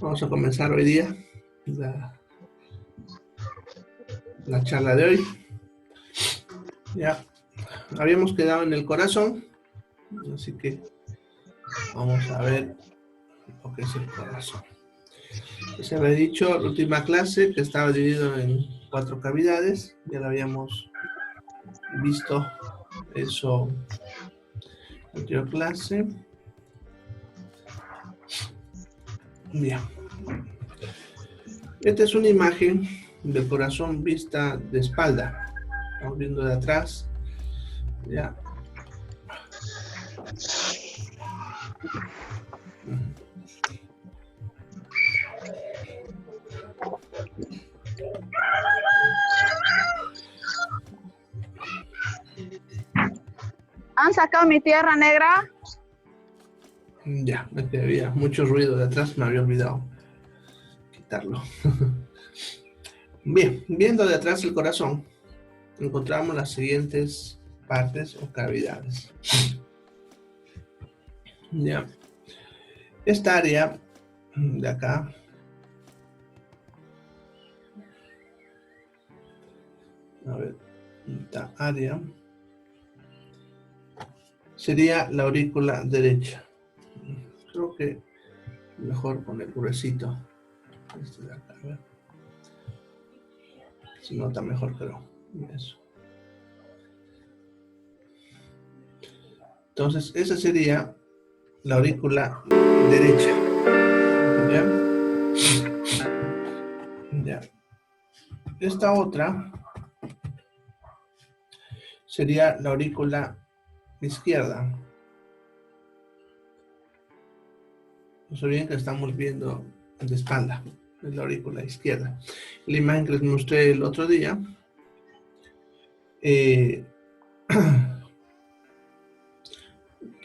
Vamos a comenzar hoy día la charla de hoy. Ya habíamos quedado en el corazón, así que vamos a ver lo que es el corazón. Se había dicho en la última clase que estaba dividido en 4 cavidades, ya lo habíamos visto eso en la anterior clase. Bien. Esta es una imagen del corazón vista de espalda. Estamos viendo de atrás. Ya. ¿Han sacado mi tierra negra? Ya, había mucho ruido de atrás, me había olvidado quitarlo. Bien, viendo de atrás el corazón, encontramos las siguientes partes o cavidades. Ya. Esta área de acá a ver, esta área sería la aurícula derecha. Creo que mejor con el gruesito. Este de acá, a ver. Se nota mejor, pero eso. Entonces, esa sería la aurícula derecha. ¿Ya? Ya. Esta otra sería la aurícula izquierda. No se olviden que estamos viendo de espalda, es la aurícula izquierda. La imagen que les mostré el otro día,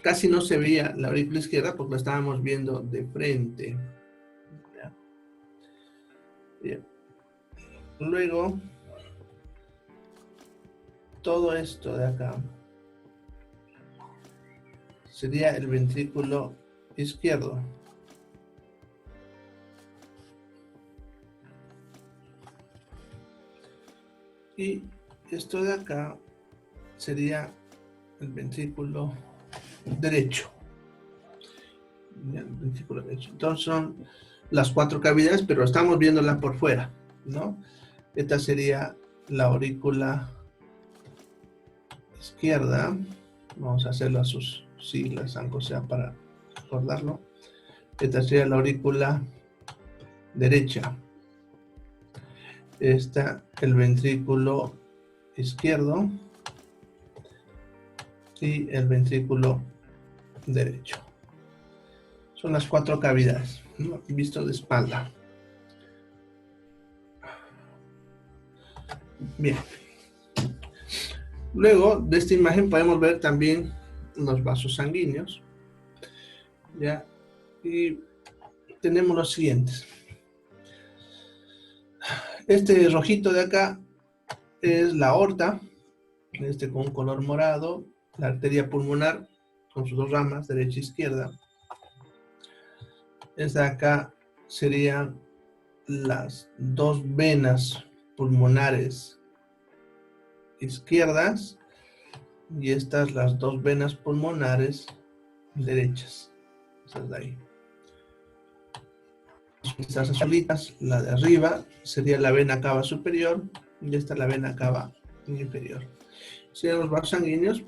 casi no se veía la aurícula izquierda porque la estábamos viendo de frente. ¿Ya? Bien. Luego, todo esto de acá sería el ventrículo izquierdo. Y esto de acá sería el ventrículo derecho. El ventrículo derecho. Entonces son las 4 cavidades, pero estamos viéndola por fuera, ¿no? Esta sería la aurícula izquierda. Vamos a hacerlo a sus siglas, aunque sea para recordarlo. Esta sería la aurícula derecha. Esta, el ventrículo izquierdo. Y el ventrículo derecho. Son las 4 cavidades, ¿no? Visto de espalda. Bien. Luego de esta imagen podemos ver también los vasos sanguíneos. ¿Ya? Y tenemos los siguientes. Este rojito de acá es la aorta, con color morado, la arteria pulmonar con sus 2 ramas, derecha e izquierda. Esta de acá serían las 2 venas pulmonares izquierdas y estas las 2 venas pulmonares derechas. Esas de ahí. Estas azulitas, la de arriba sería la vena cava superior y esta la vena cava inferior. Serían los vasos sanguíneos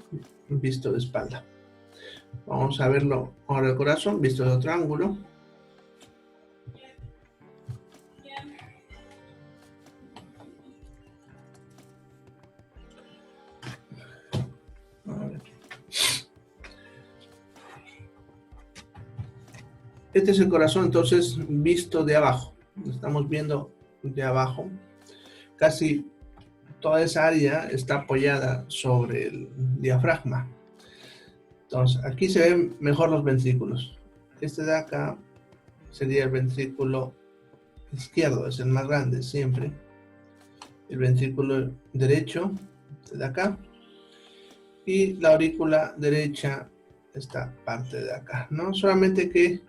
visto de espalda. Vamos a verlo ahora el corazón visto de otro ángulo. Este es el corazón, entonces, visto de abajo. Lo estamos viendo de abajo. Casi toda esa área está apoyada sobre el diafragma. Entonces, aquí se ven mejor los ventrículos. Este de acá sería el ventrículo izquierdo, es el más grande siempre. El ventrículo derecho, este de acá. Y la aurícula derecha, esta parte de acá, ¿no? Solamente que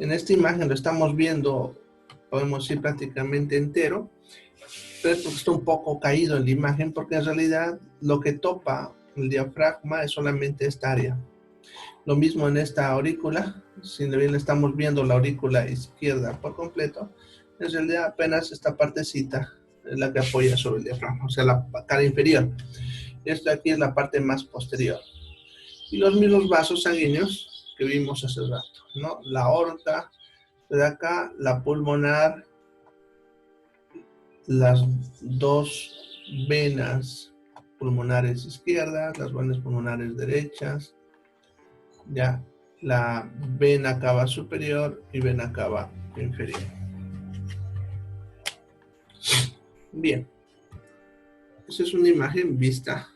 En esta imagen lo estamos viendo, podemos decir prácticamente entero, pero esto está un poco caído en la imagen porque en realidad lo que topa el diafragma es solamente esta área. Lo mismo en esta aurícula, si bien estamos viendo la aurícula izquierda por completo, en realidad apenas esta partecita es la que apoya sobre el diafragma, o sea, la cara inferior. Esto aquí es la parte más posterior. Y los mismos vasos sanguíneos que vimos hace rato, ¿no? La aorta, de acá, la pulmonar, las dos venas pulmonares izquierdas, las venas pulmonares derechas, ya la vena cava superior y vena cava inferior. Bien, esa es una imagen vista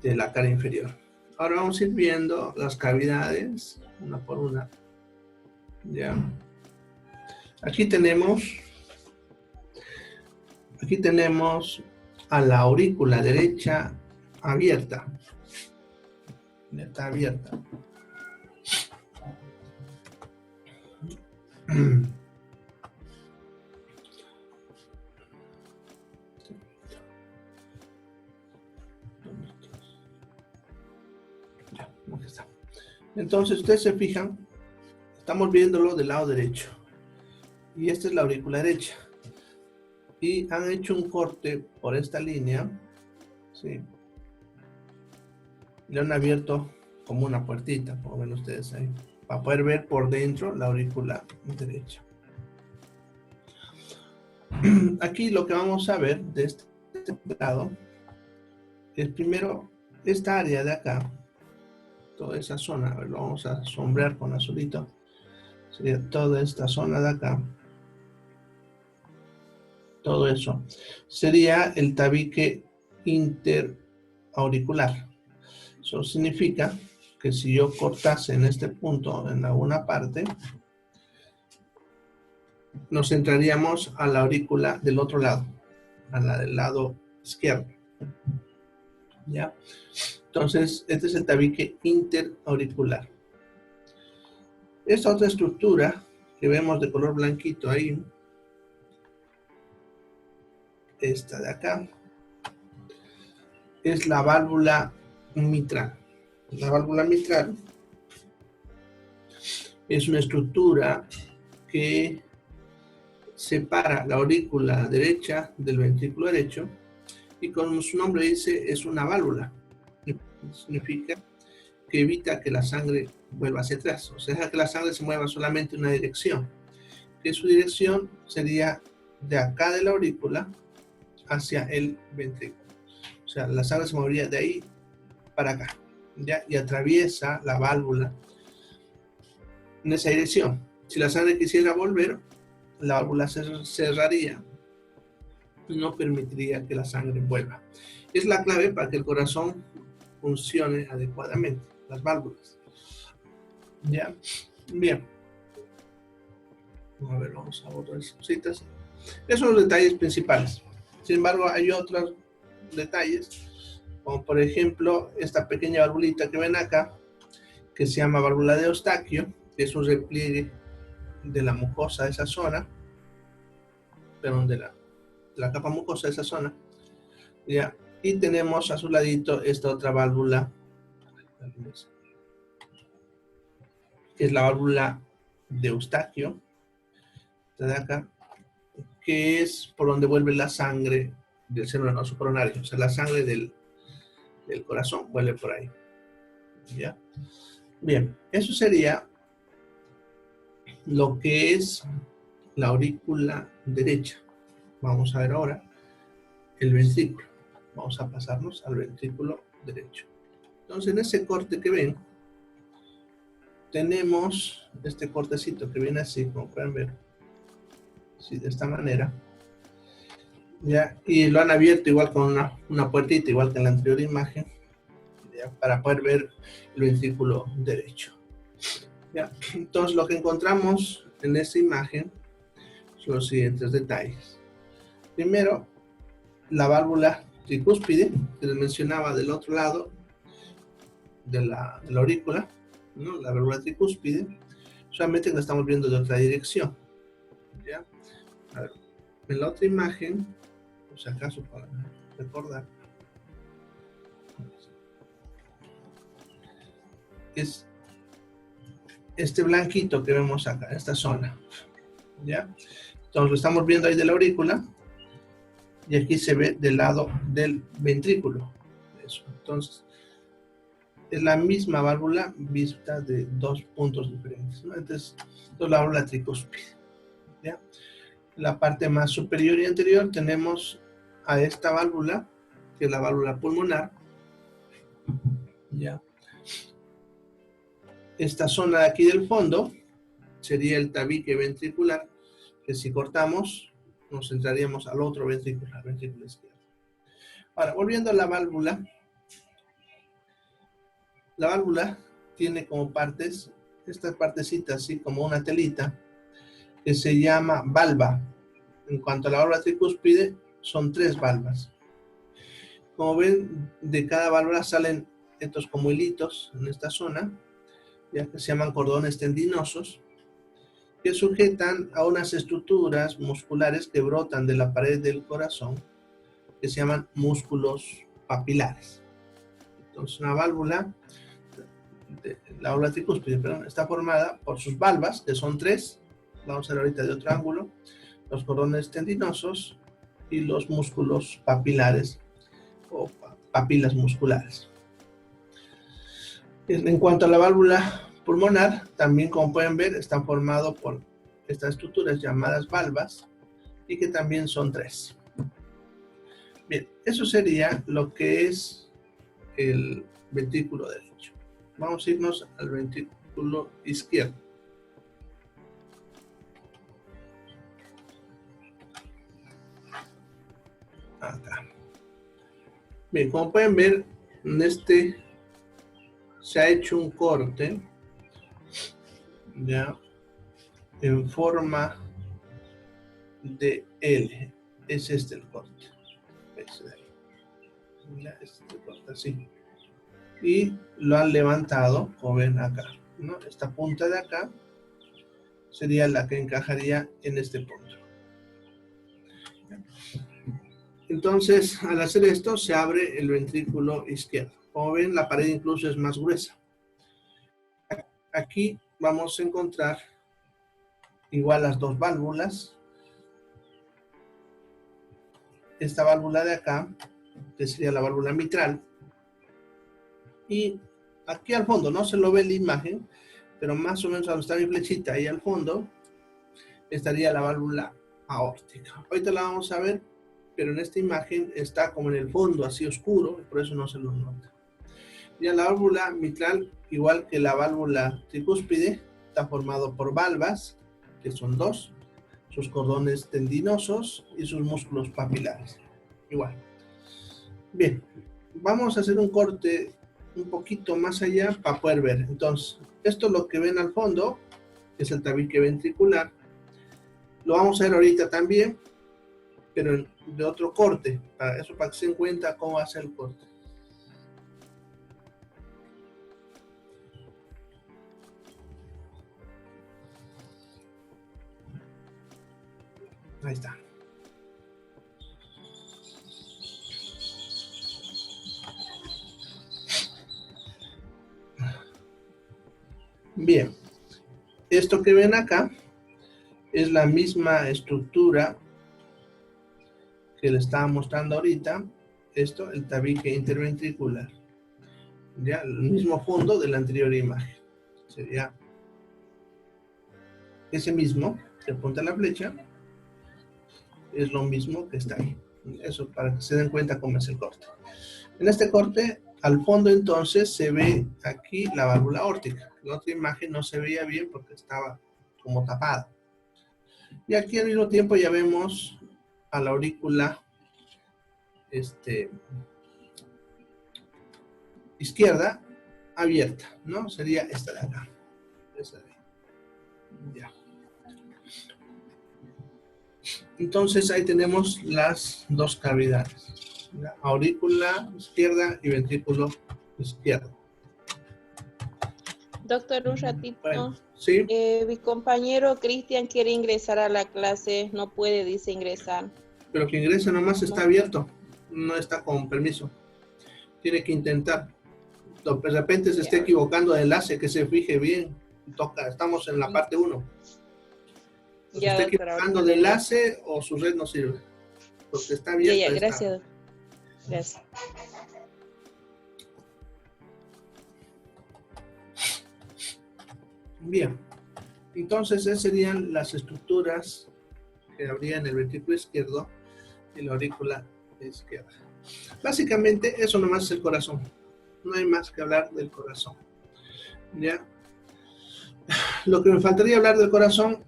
de la cara inferior. Ahora vamos a ir viendo las cavidades una por una. Ya. Aquí tenemos a la aurícula derecha abierta. Está abierta. Ya, aquí está. Entonces, ustedes se fijan, estamos viéndolo del lado derecho. Y esta es la aurícula derecha. Y han hecho un corte por esta línea, ¿sí? Le han abierto como una puertita, como ven ustedes ahí, para poder ver por dentro la aurícula derecha. Aquí lo que vamos a ver de este lado es primero esta área de acá, toda esa zona, a ver, lo vamos a sombrear con azulito, sería toda esta zona de acá. Todo eso sería el tabique interauricular. Eso significa que si yo cortase en este punto, en alguna parte, nos centraríamos a la aurícula del otro lado, a la del lado izquierdo. ¿Ya? Entonces, este es el tabique interauricular. Esta otra estructura que vemos de color blanquito ahí, esta de acá, es la válvula mitral. La válvula mitral es una estructura que separa la aurícula derecha del ventrículo derecho y como su nombre dice, es una válvula. Significa que evita que la sangre vuelva hacia atrás, o sea, deja que la sangre se mueva solamente en una dirección, que su dirección sería de acá de la aurícula hacia el ventrículo. O sea, la sangre se movería de ahí para acá, ¿ya? Y atraviesa la válvula en esa dirección. Si la sangre quisiera volver, la válvula se cerraría y no permitiría que la sangre vuelva. Es la clave para que el corazón funcione adecuadamente, las válvulas. ¿Ya? Bien. A ver, vamos a otras cositas. Esos son los detalles principales. Sin embargo, hay otros detalles, como por ejemplo, esta pequeña valvulita que ven acá, que se llama válvula de Eustaquio, que es un repliegue de la mucosa de esa zona, perdón, de la capa mucosa de esa zona, ¿ya? Y tenemos a su ladito esta otra válvula, que es la válvula de Eustaquio, esta de acá, que es por donde vuelve la sangre del seno venoso coronario, o sea, la sangre del corazón vuelve por ahí, ¿ya? Bien, eso sería lo que es la aurícula derecha. Vamos a ver ahora el ventrículo. Vamos a pasarnos al ventrículo derecho. Entonces, en ese corte que ven, tenemos este cortecito que viene así, como pueden ver, así, de esta manera, ¿ya? Y lo han abierto igual con una puertita, igual que en la anterior imagen, ¿ya? Para poder ver el ventrículo derecho, ¿ya? Entonces, lo que encontramos en esta imagen son los siguientes detalles. Primero, la válvula tricúspide, que les mencionaba del otro lado de la aurícula, ¿no? La válvula tricúspide. solamente que la estamos viendo de otra dirección. ¿Ya? A ver, en la otra imagen, por si acaso para recordar, es este blanquito que vemos acá, esta zona. ¿Ya? Entonces lo estamos viendo ahí de la aurícula y aquí se ve del lado del ventrículo. Eso. Entonces, es la misma válvula vista de dos puntos diferentes, ¿no? Entonces, esto es la válvula tricúspide. ¿Ya? En la parte más superior y anterior tenemos a esta válvula, que es la válvula pulmonar. ¿Ya? Esta zona de aquí del fondo sería el tabique ventricular, que si cortamos nos centraríamos al otro ventrículo izquierdo. Ahora, volviendo a la válvula tiene como partes, estas partecitas así como una telita, que se llama valva. En cuanto a la válvula tricúspide, son 3 valvas. Como ven, de cada válvula salen estos como hilitos en esta zona, ya que se llaman cordones tendinosos, que sujetan a unas estructuras musculares que brotan de la pared del corazón, que se llaman músculos papilares. Entonces, una válvula, la válvula tricúspide, perdón, está formada por sus valvas, que son 3, vamos a ver ahorita de otro ángulo, los cordones tendinosos y los músculos papilares o papilas musculares. En cuanto a la válvula pulmonar, también como pueden ver, está formado por estas estructuras llamadas valvas y que también son 3. Bien, eso sería lo que es el ventrículo derecho. Vamos a irnos al ventrículo izquierdo. Acá. Bien, como pueden ver, en este se ha hecho un corte, ya, en forma de L. Es este el corte. Ya, este corte así. Y lo han levantado, como ven acá, ¿no? Esta punta de acá sería la que encajaría en este punto. Entonces, al hacer esto, se abre el ventrículo izquierdo. Como ven, la pared incluso es más gruesa. Aquí vamos a encontrar igual las 2 válvulas. Esta válvula de acá, que sería la válvula mitral. Y aquí al fondo, no se lo ve en la imagen, pero más o menos donde está mi flechita, ahí al fondo, estaría la válvula aórtica. Ahorita la vamos a ver, pero en esta imagen está como en el fondo, así oscuro, por eso no se lo nota. Ya la válvula mitral, igual que la válvula tricúspide, está formado por valvas, que son 2, sus cordones tendinosos y sus músculos papilares. Igual. Bien, vamos a hacer un corte un poquito más allá para poder ver. Entonces, esto lo que ven al fondo es el tabique ventricular. Lo vamos a ver ahorita también, pero de otro corte. Para eso, para que se den cuenta cómo hace el corte. Ahí está. Bien, esto que ven acá es la misma estructura que le estaba mostrando ahorita. Esto, el tabique interventricular. Ya, el mismo fondo de la anterior imagen. Sería ese mismo, que apunta la flecha, es lo mismo que está ahí. Eso para que se den cuenta cómo es el corte. En este corte, al fondo entonces se ve aquí la válvula aórtica. En la otra imagen no se veía bien porque estaba como tapada. Y aquí al mismo tiempo ya vemos a la aurícula izquierda abierta, ¿no? Sería esta de acá. Esa de ahí. Ya. Entonces ahí tenemos las 2 cavidades. La aurícula izquierda y ventrículo izquierdo. Doctor, un ratito. Bueno, sí, Mi compañero Cristian quiere ingresar a la clase, no puede, dice ingresar. pero que ingrese nomás está No. abierto, no está con permiso. Tiene que intentar. De repente se esté equivocando de enlace, que se fije bien. Toca, estamos en la parte 1. Se Ya, está doctor, equivocando ahorita de le digo. enlace o su red no sirve. Porque está Ya, abierto. ya, está. gracias, doctor. Gracias. Bien. Entonces, esas serían las estructuras que habría en el ventrículo izquierdo y la aurícula izquierda. Básicamente, eso nomás es el corazón. No hay más que hablar del corazón. ¿Ya? Lo que me faltaría hablar del corazón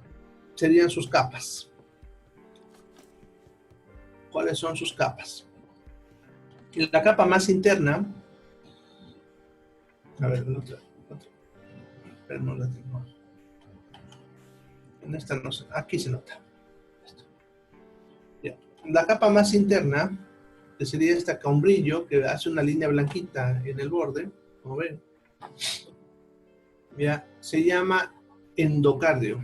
serían sus capas. ¿Cuáles son sus capas? La capa más interna, a ver, pero no la tengo. En esta no se, aquí se nota. Ya. La capa más interna, que sería esta con brillo, que hace una línea blanquita en el borde, como ven, ya, se llama endocardio.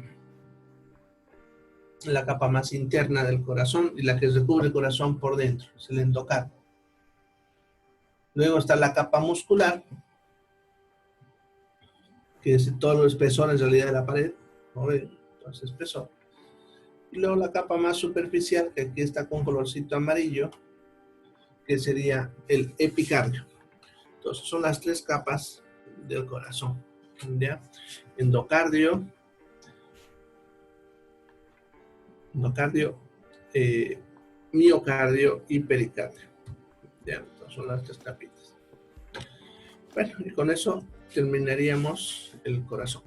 La capa más interna del corazón y la que recubre el corazón por dentro, es el endocardio. Luego está la capa muscular, que es todo el espesor en realidad de la pared, como ven, entonces espesor. Y luego la capa más superficial, que aquí está con colorcito amarillo, que sería el epicardio. Entonces son las 3 capas del corazón, ¿ya? Endocardio, miocardio y pericardio. ¿Ya? Entonces son las 3 capitas. Bueno, y con eso terminaríamos el corazón.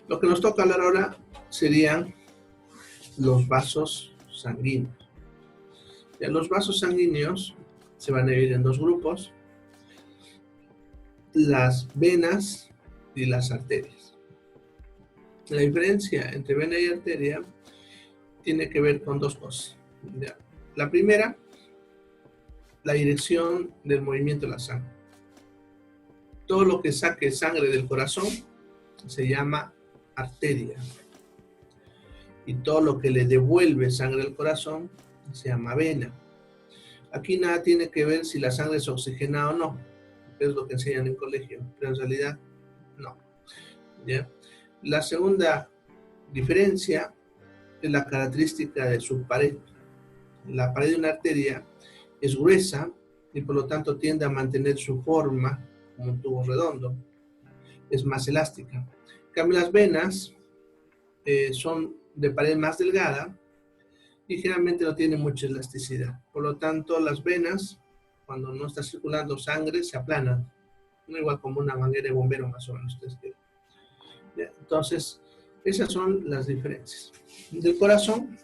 Lo que nos toca hablar ahora serían los vasos sanguíneos. Ya, los vasos sanguíneos se van a dividir en 2 grupos: las venas y las arterias. La diferencia entre vena y arteria tiene que ver con 2 cosas. Ya. La primera, la dirección del movimiento de la sangre. Todo lo que saque sangre del corazón se llama arteria. Y todo lo que le devuelve sangre al corazón se llama vena. Aquí nada tiene que ver si la sangre es oxigenada o no, que es lo que enseñan en colegio, pero en realidad no. ¿Ya? La segunda diferencia es la característica de su pared. La pared de una arteria es gruesa y por lo tanto tiende a mantener su forma como un tubo redondo. Es más elástica. En cambio, las venas son de pared más delgada y generalmente no tienen mucha elasticidad. Por lo tanto, las venas, cuando no está circulando sangre, se aplanan. No igual como una manguera de bombero, más o menos. Entonces, esas son las diferencias. Del corazón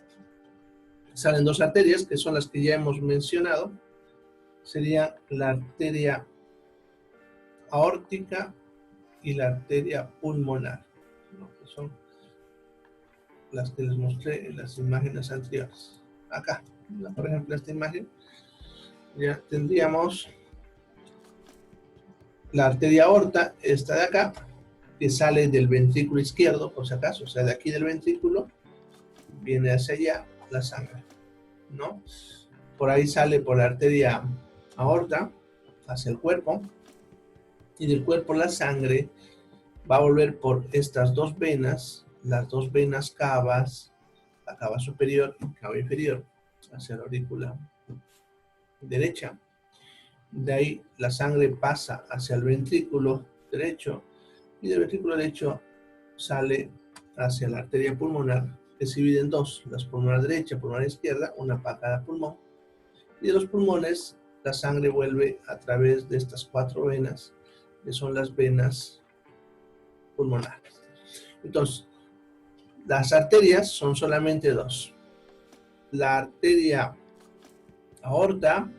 salen 2 arterias, que son las que ya hemos mencionado. Sería la arteria aórtica y la arteria pulmonar, ¿no? Que son las que les mostré en las imágenes anteriores. Acá, por ejemplo, esta imagen, ya tendríamos la arteria aorta, esta de acá, que sale del ventrículo izquierdo, por si acaso, o sea, de aquí del ventrículo, viene hacia allá la sangre, ¿no? Por ahí sale por la arteria aorta, hacia el cuerpo, y del cuerpo la sangre va a volver por estas 2 venas, las 2 venas cavas, la cava superior y cava inferior, hacia la aurícula derecha. De ahí la sangre pasa hacia el ventrículo derecho y del ventrículo derecho sale hacia la arteria pulmonar, que se divide en 2, las pulmonar derecha, pulmonar izquierda, una para cada pulmón. Y de los pulmones la sangre vuelve a través de estas 4 venas, que son las venas pulmonares. Entonces, las arterias son solamente 2. La arteria aorta,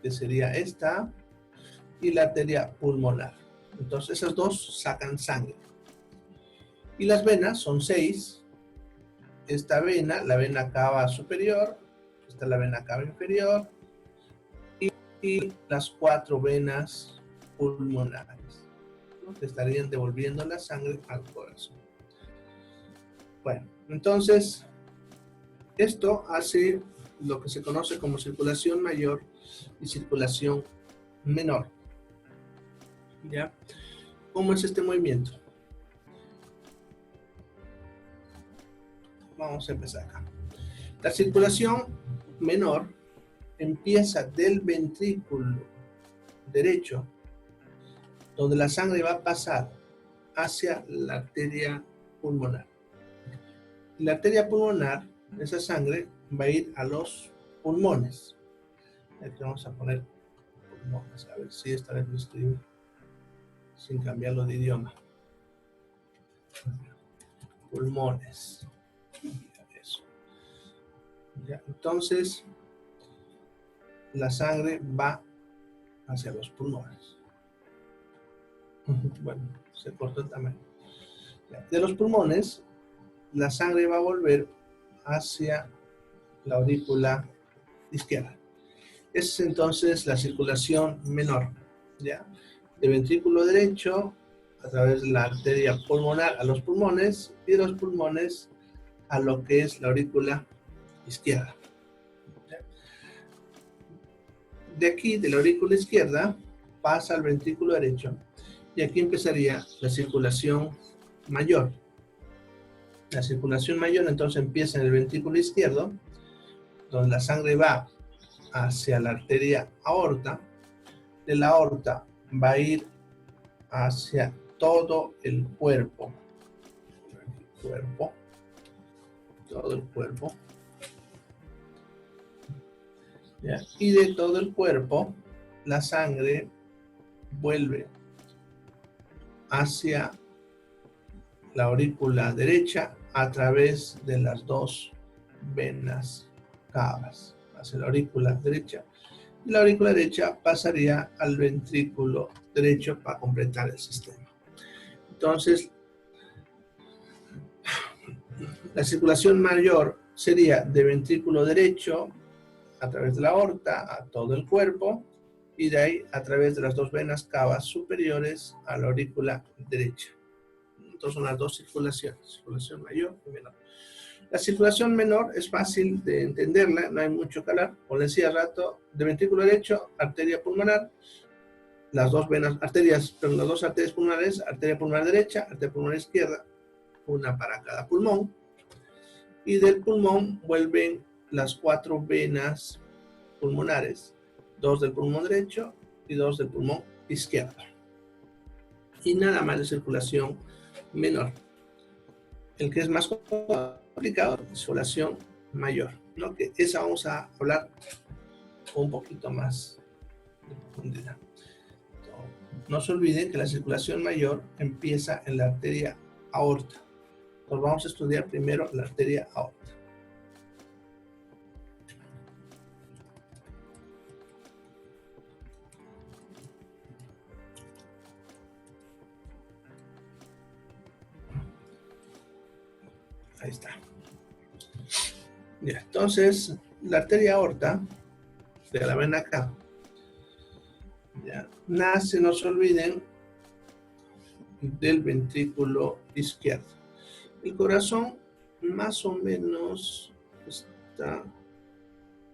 que sería esta, y la arteria pulmonar. Entonces, esas 2 sacan sangre. Y las venas son 6. esta vena, la vena cava superior, esta es la vena cava inferior, y las 4 venas pulmonares, ¿no?, que estarían devolviendo la sangre al corazón. Bueno, entonces, esto hace lo que se conoce como circulación mayor y circulación menor. ¿Ya? ¿Cómo es este movimiento? Vamos a empezar acá. La circulación menor empieza del ventrículo derecho, donde la sangre va a pasar hacia la arteria pulmonar. Y la arteria pulmonar, esa sangre, va a ir a los pulmones. Aquí vamos a poner pulmones, a ver si esta vez lo escribo sin cambiarlo de idioma. Pulmones. Eso. Ya, entonces, la sangre va hacia los pulmones. Bueno, se cortó el tamaño. De los pulmones, la sangre va a volver hacia la aurícula izquierda. Esa es entonces la circulación menor, ¿ya? De ventrículo derecho a través de la arteria pulmonar a los pulmones, y de los pulmones a lo que es la aurícula izquierda. ¿Ya? De aquí, de la aurícula izquierda, pasa al ventrículo derecho, y aquí empezaría la circulación mayor. La circulación mayor entonces empieza en el ventrículo izquierdo, donde la sangre va hacia la arteria aorta. De la aorta va a ir hacia todo el cuerpo. Todo el cuerpo. ¿Ya? Y de todo el cuerpo, la sangre vuelve hacia la aurícula derecha a través de las 2 venas cavas, hacia la aurícula derecha. Y la aurícula derecha pasaría al ventrículo derecho para completar el sistema. Entonces, la circulación mayor sería de ventrículo derecho a través de la aorta a todo el cuerpo, y de ahí a través de las 2 venas cavas superiores a la aurícula derecha. Entonces son las 2 circulaciones, circulación mayor y menor. La circulación menor es fácil de entenderla, no hay mucho que hablar. Como les decía hace rato, de ventrículo derecho, arteria pulmonar, las 2 venas, arterias, pero las 2 arterias pulmonares, arteria pulmonar derecha, arteria pulmonar izquierda, una para cada pulmón. Y del pulmón vuelven las 4 venas pulmonares, 2 del pulmón derecho y 2 del pulmón izquierdo. Y nada más de circulación menor. El que es más complicado, circulación mayor, ¿no? Que esa vamos a hablar un poquito más de profundidad. No se olviden que la circulación mayor empieza en la arteria aorta. Entonces vamos a estudiar primero la arteria aorta. Ahí está. Ya, entonces, la arteria aorta, de la vena acá, ya, nace, no se olviden, del ventrículo izquierdo. El corazón más o menos está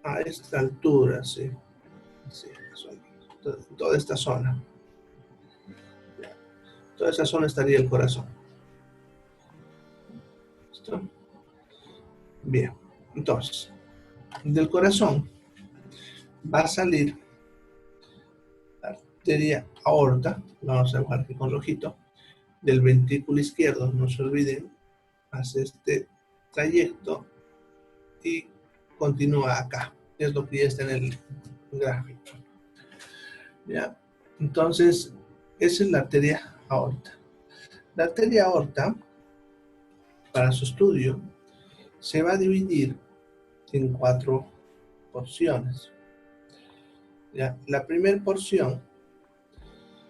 a esta altura, ¿sí? Sí, toda esta zona. Ya. Toda esa zona estaría el corazón. ¿Listo? Bien, entonces, del corazón va a salir la arteria aorta, vamos a dejar aquí con rojito, del ventrículo izquierdo, no se olviden, hace este trayecto y continúa acá, es lo que ya está en el gráfico. ¿Ya? Entonces, esa es la arteria aorta. La arteria aorta, para su estudio, se va a dividir en 4 porciones. ¿Ya? La primera porción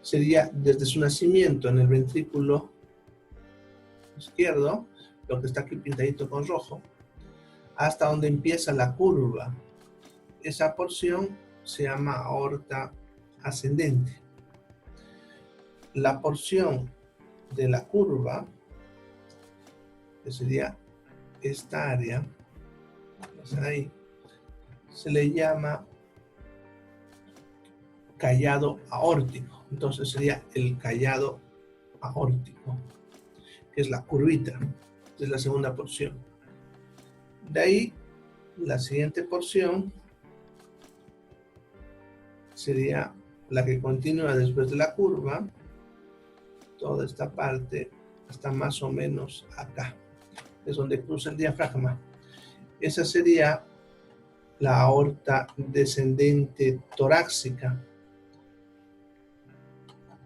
sería desde su nacimiento en el ventrículo izquierdo, lo que está aquí pintadito con rojo, hasta donde empieza la curva. Esa porción se llama aorta ascendente. La porción de la curva, que sería esta área, ahí, se le llama callado aórtico. Entonces sería el callado aórtico, que es la curvita, es la segunda porción. De ahí, la siguiente porción sería la que continúa después de la curva, toda esta parte hasta más o menos acá, es donde cruza el diafragma. Esa sería la aorta descendente torácica.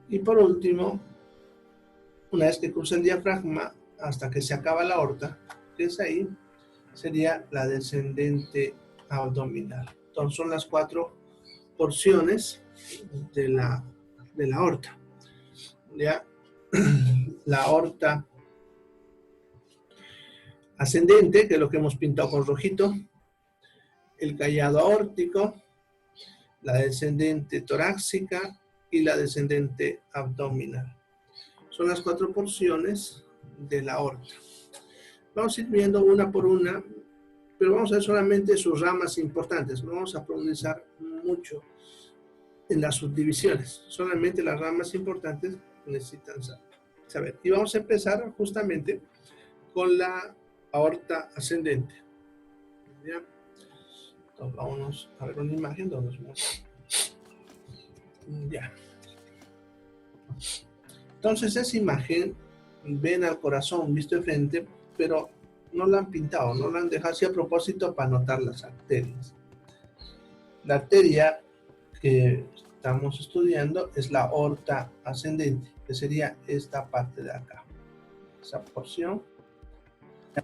Y por último, una vez que cruza el diafragma hasta que se acaba la aorta, que es ahí, sería la descendente abdominal. Entonces son las 4 porciones de la aorta. ¿Ya? La aorta ascendente, que es lo que hemos pintado con rojito, el callado aórtico, la descendente torácica y la descendente abdominal. Son las 4 porciones de la aorta. Vamos a ir viendo una por una, pero vamos a ver solamente sus ramas importantes. No vamos a profundizar mucho en las subdivisiones. Solamente las ramas importantes necesitan saber. Y vamos a empezar justamente con la aorta ascendente. ¿Ya? Entonces vamos a ver una imagen donde nos muestra. Ya. Entonces esa imagen ven al corazón visto de frente, pero no la han pintado, no la han dejado así a propósito para notar las arterias. La arteria que estamos estudiando es la aorta ascendente, que sería esta parte de acá. Esa porción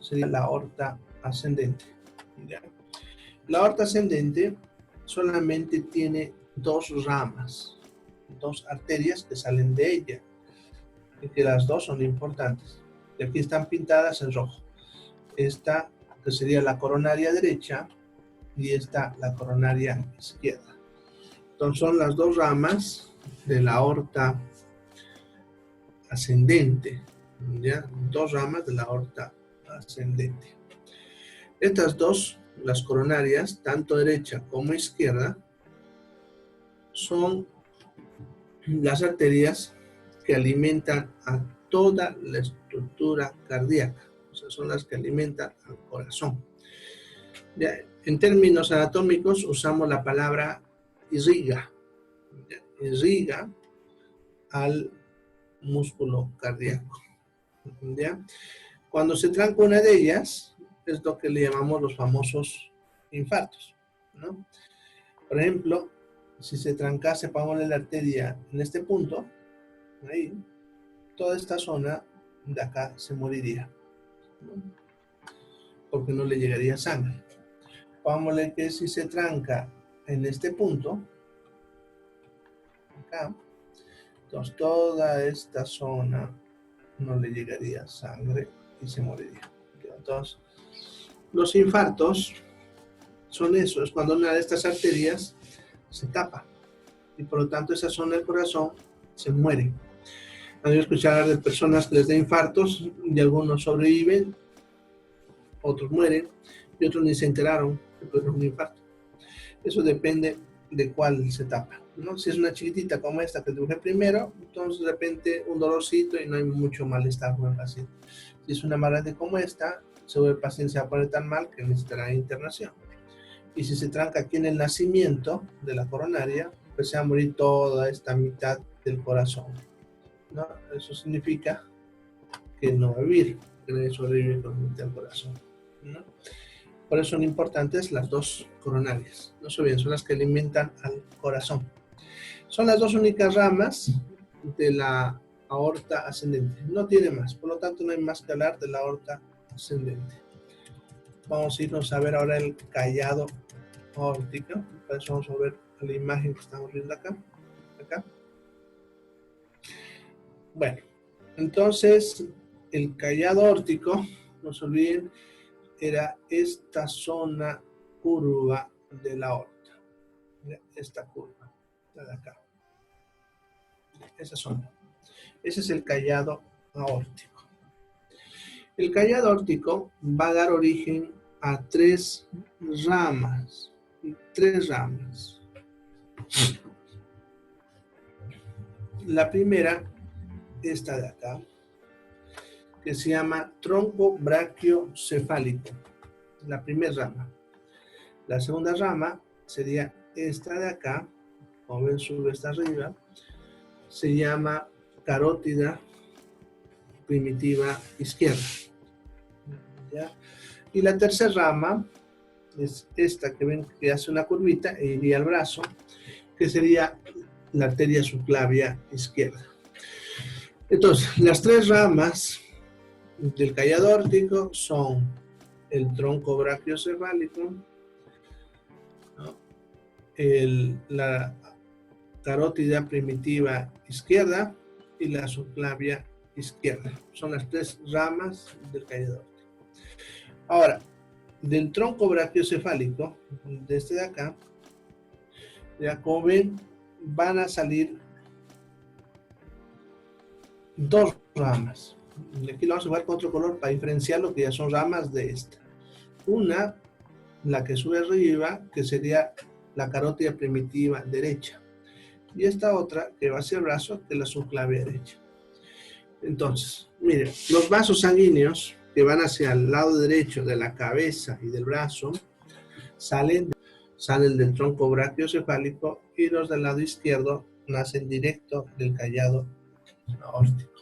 sería la aorta ascendente. ¿Ya? La aorta ascendente solamente tiene 2 ramas, 2 arterias que salen de ella, y que las 2 son importantes. Y aquí están pintadas en rojo. Esta que sería la coronaria derecha y esta la coronaria izquierda. Entonces son las 2 ramas de la aorta ascendente, ¿ya? 2 ramas de la aorta ascendente. Estas 2, las coronarias, tanto derecha como izquierda, son las arterias que alimentan a toda la estructura cardíaca, o sea, son las que alimentan al corazón. Ya, en términos anatómicos usamos la palabra irriga, ya, irriga al músculo cardíaco. ¿Ya? Cuando se tranca una de ellas, es lo que le llamamos los famosos infartos, ¿no? Por ejemplo, si se trancase, pongámosle la arteria en este punto, ahí, toda esta zona de acá se moriría, ¿no? Porque no le llegaría sangre. Pongámosle que si se tranca en este punto, acá, entonces toda esta zona no le llegaría sangre y se moriría. Entonces, los infartos son eso, es cuando una de estas arterias se tapa y por lo tanto esa zona del corazón se muere. Han oído escuchar de personas que les da infartos y algunos sobreviven, otros mueren y otros ni se enteraron que tuvieron un infarto. Eso depende de cuál se tapa, ¿no? Si es una chiquitita como esta que dibujé primero, entonces de repente un dolorcito y no hay mucho malestar con el paciente. Si es una más grande como esta, seguro el paciente se va a poner tan mal que necesitará internación. Y si se tranca aquí en el nacimiento de la coronaria, pues se va a morir toda esta mitad del corazón, ¿no? Eso significa que no va a vivir, que no sobrevive con la mitad del corazón, ¿no? Por eso son importantes las 2 coronarias. No se olviden, son las que alimentan al corazón. Son las 2 únicas ramas de la aorta ascendente. No tiene más, por lo tanto no hay más que hablar de la aorta ascendente. Vamos a irnos a ver ahora el callado aórtico. Por eso vamos a ver la imagen que estamos viendo acá. Bueno, entonces el callado aórtico, no se olviden, era esta zona curva de la aorta. Mira, esta curva, la de acá. Esa zona. Ese es el callado aórtico. El callado aórtico va a dar origen a tres ramas. La primera, esta de acá, que se llama tronco brachiocefálico. La primera rama. La segunda rama sería esta de acá, como ven sube hasta arriba, se llama carótida primitiva izquierda. ¿Ya? Y la tercera rama es esta que ven que hace una curvita e iría al brazo, que sería la arteria subclavia izquierda. Entonces, las tres ramas del callado aórtico son el tronco brachiocefálico, ¿no? La carótida primitiva izquierda y la subclavia izquierda. Son las tres ramas del callado aórtico. Ahora, del tronco brachiocefálico, de este de acá, ya como ven, van a salir dos ramas. Aquí lo vamos a jugar con otro color para diferenciarlo, que ya son ramas de esta. Una, la que sube arriba, que sería la carótida primitiva derecha. Y esta otra, que va hacia el brazo, que es la subclavia derecha. Entonces, miren, los vasos sanguíneos que van hacia el lado derecho de la cabeza y del brazo, salen del tronco brachiocefálico, y los del lado izquierdo nacen directo del callado aórtico.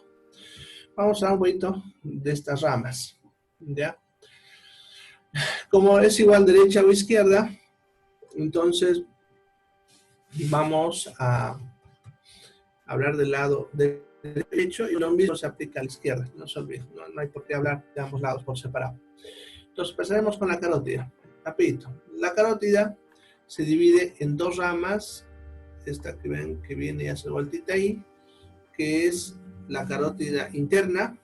Vamos a dar un poquito de estas ramas, ¿ya? Como es igual derecha o izquierda, entonces vamos a hablar del lado derecho, y lo mismo se aplica a la izquierda, no se olviden, no hay por qué hablar de ambos lados por separado. Entonces empezaremos con la carótida, rapidito. La carótida se divide en dos ramas, esta que ven que viene y hace vueltita ahí, que es la carótida interna,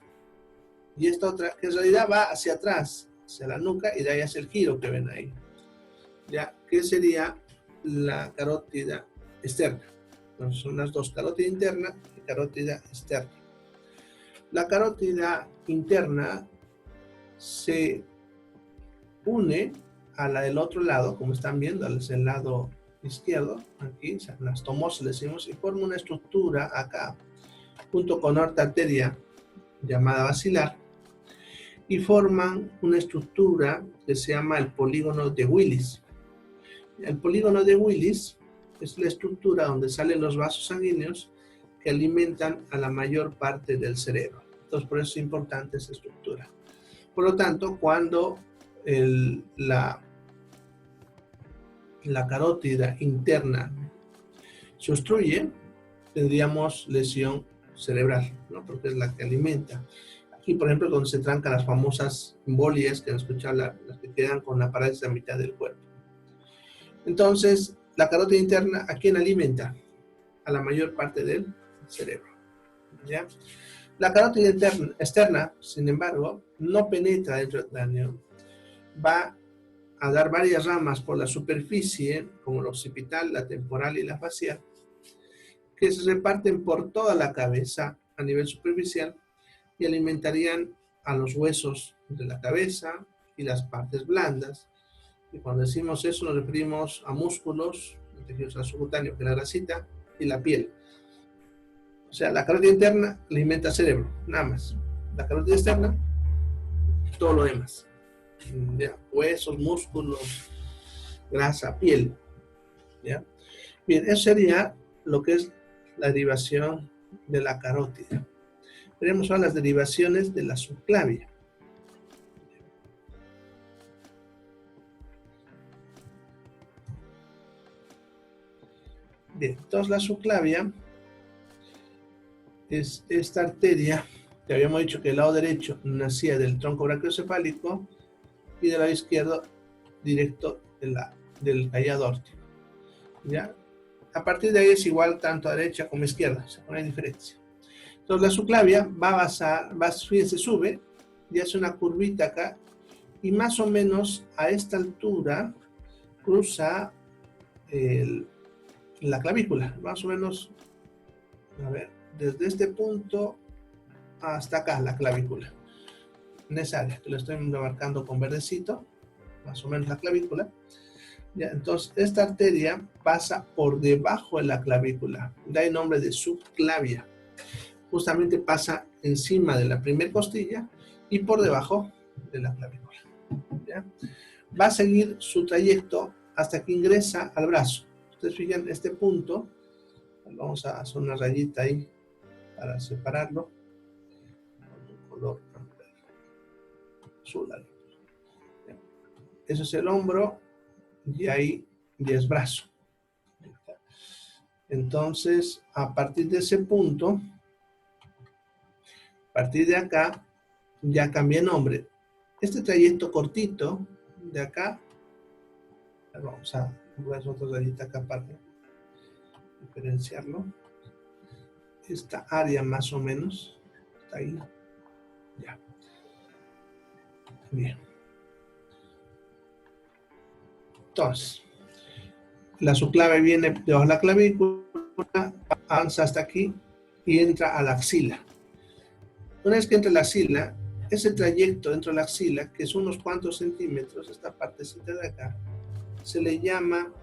y esta otra que en realidad va hacia atrás, hacia la nuca, y de ahí hacia el giro que ven ahí, ya, que sería la carótida externa. Entonces son las dos, carótida interna y carótida externa. La carótida interna se une a la del otro lado, como están viendo, es el lado izquierdo, aquí, las tomos le decimos, y forma una estructura acá, junto con otra arteria llamada basilar, y forman una estructura que se llama el polígono de Willis. El polígono de Willis es la estructura donde salen los vasos sanguíneos que alimentan a la mayor parte del cerebro. Entonces, por eso es importante esa estructura. Por lo tanto, cuando la carótida interna se obstruye, tendríamos lesión cerebral, ¿no? Porque es la que alimenta. Aquí, por ejemplo, donde se trancan las famosas embolias que nos escuchan, las que quedan con la parálisis a mitad del cuerpo. Entonces, la carótida interna, ¿a quién alimenta? A la mayor parte del cerebro, ¿ya? La carótida externa, sin embargo, no penetra dentro del cráneo. Va a dar varias ramas por la superficie, como la occipital, la temporal y la facial, que se reparten por toda la cabeza a nivel superficial y alimentarían a los huesos de la cabeza y las partes blandas. Y cuando decimos eso nos referimos a músculos, el tejido subcutáneo, que es la grasita, y la piel. O sea, la carótida interna alimenta al cerebro, nada más. La carótida externa, todo lo demás. ¿Ya? Huesos, músculos, grasa, piel. ¿Ya? Bien, eso sería lo que es la derivación de la carótida. Veremos ahora las derivaciones de la subclavia. Bien, entonces la subclavia es esta arteria que habíamos dicho que el lado derecho nacía del tronco brachiocefálico y del lado izquierdo directo del callado aórtico. ¿Ya? A partir de ahí es igual tanto a derecha como a izquierda, no hay diferencia. Entonces la subclavia fíjense, sube y hace una curvita acá y más o menos a esta altura cruza la clavícula, más o menos, a ver, desde este punto hasta acá la clavícula, en esa área, que lo estoy marcando con verdecito, más o menos la clavícula. Ya, entonces, esta arteria pasa por debajo de la clavícula, da el nombre de subclavia. Justamente pasa encima de la primera costilla y por debajo de la clavícula. ¿Ya? Va a seguir su trayecto hasta que ingresa al brazo. Ustedes fijan este punto, vamos a hacer una rayita ahí para separarlo con un color azul. Eso es el hombro y ahí ya es brazo. Entonces, a partir de ese punto, a partir de acá, ya cambié nombre. Este trayecto cortito de acá, vamos a poner otra rayita acá para diferenciarlo. Esta área más o menos está ahí. Ya. Bien. Entonces, la subclavia viene debajo de la clavícula, avanza hasta aquí y entra a la axila. Una vez que entra a la axila, ese trayecto dentro de la axila, que es unos cuantos centímetros, esta partecita de acá, se le llama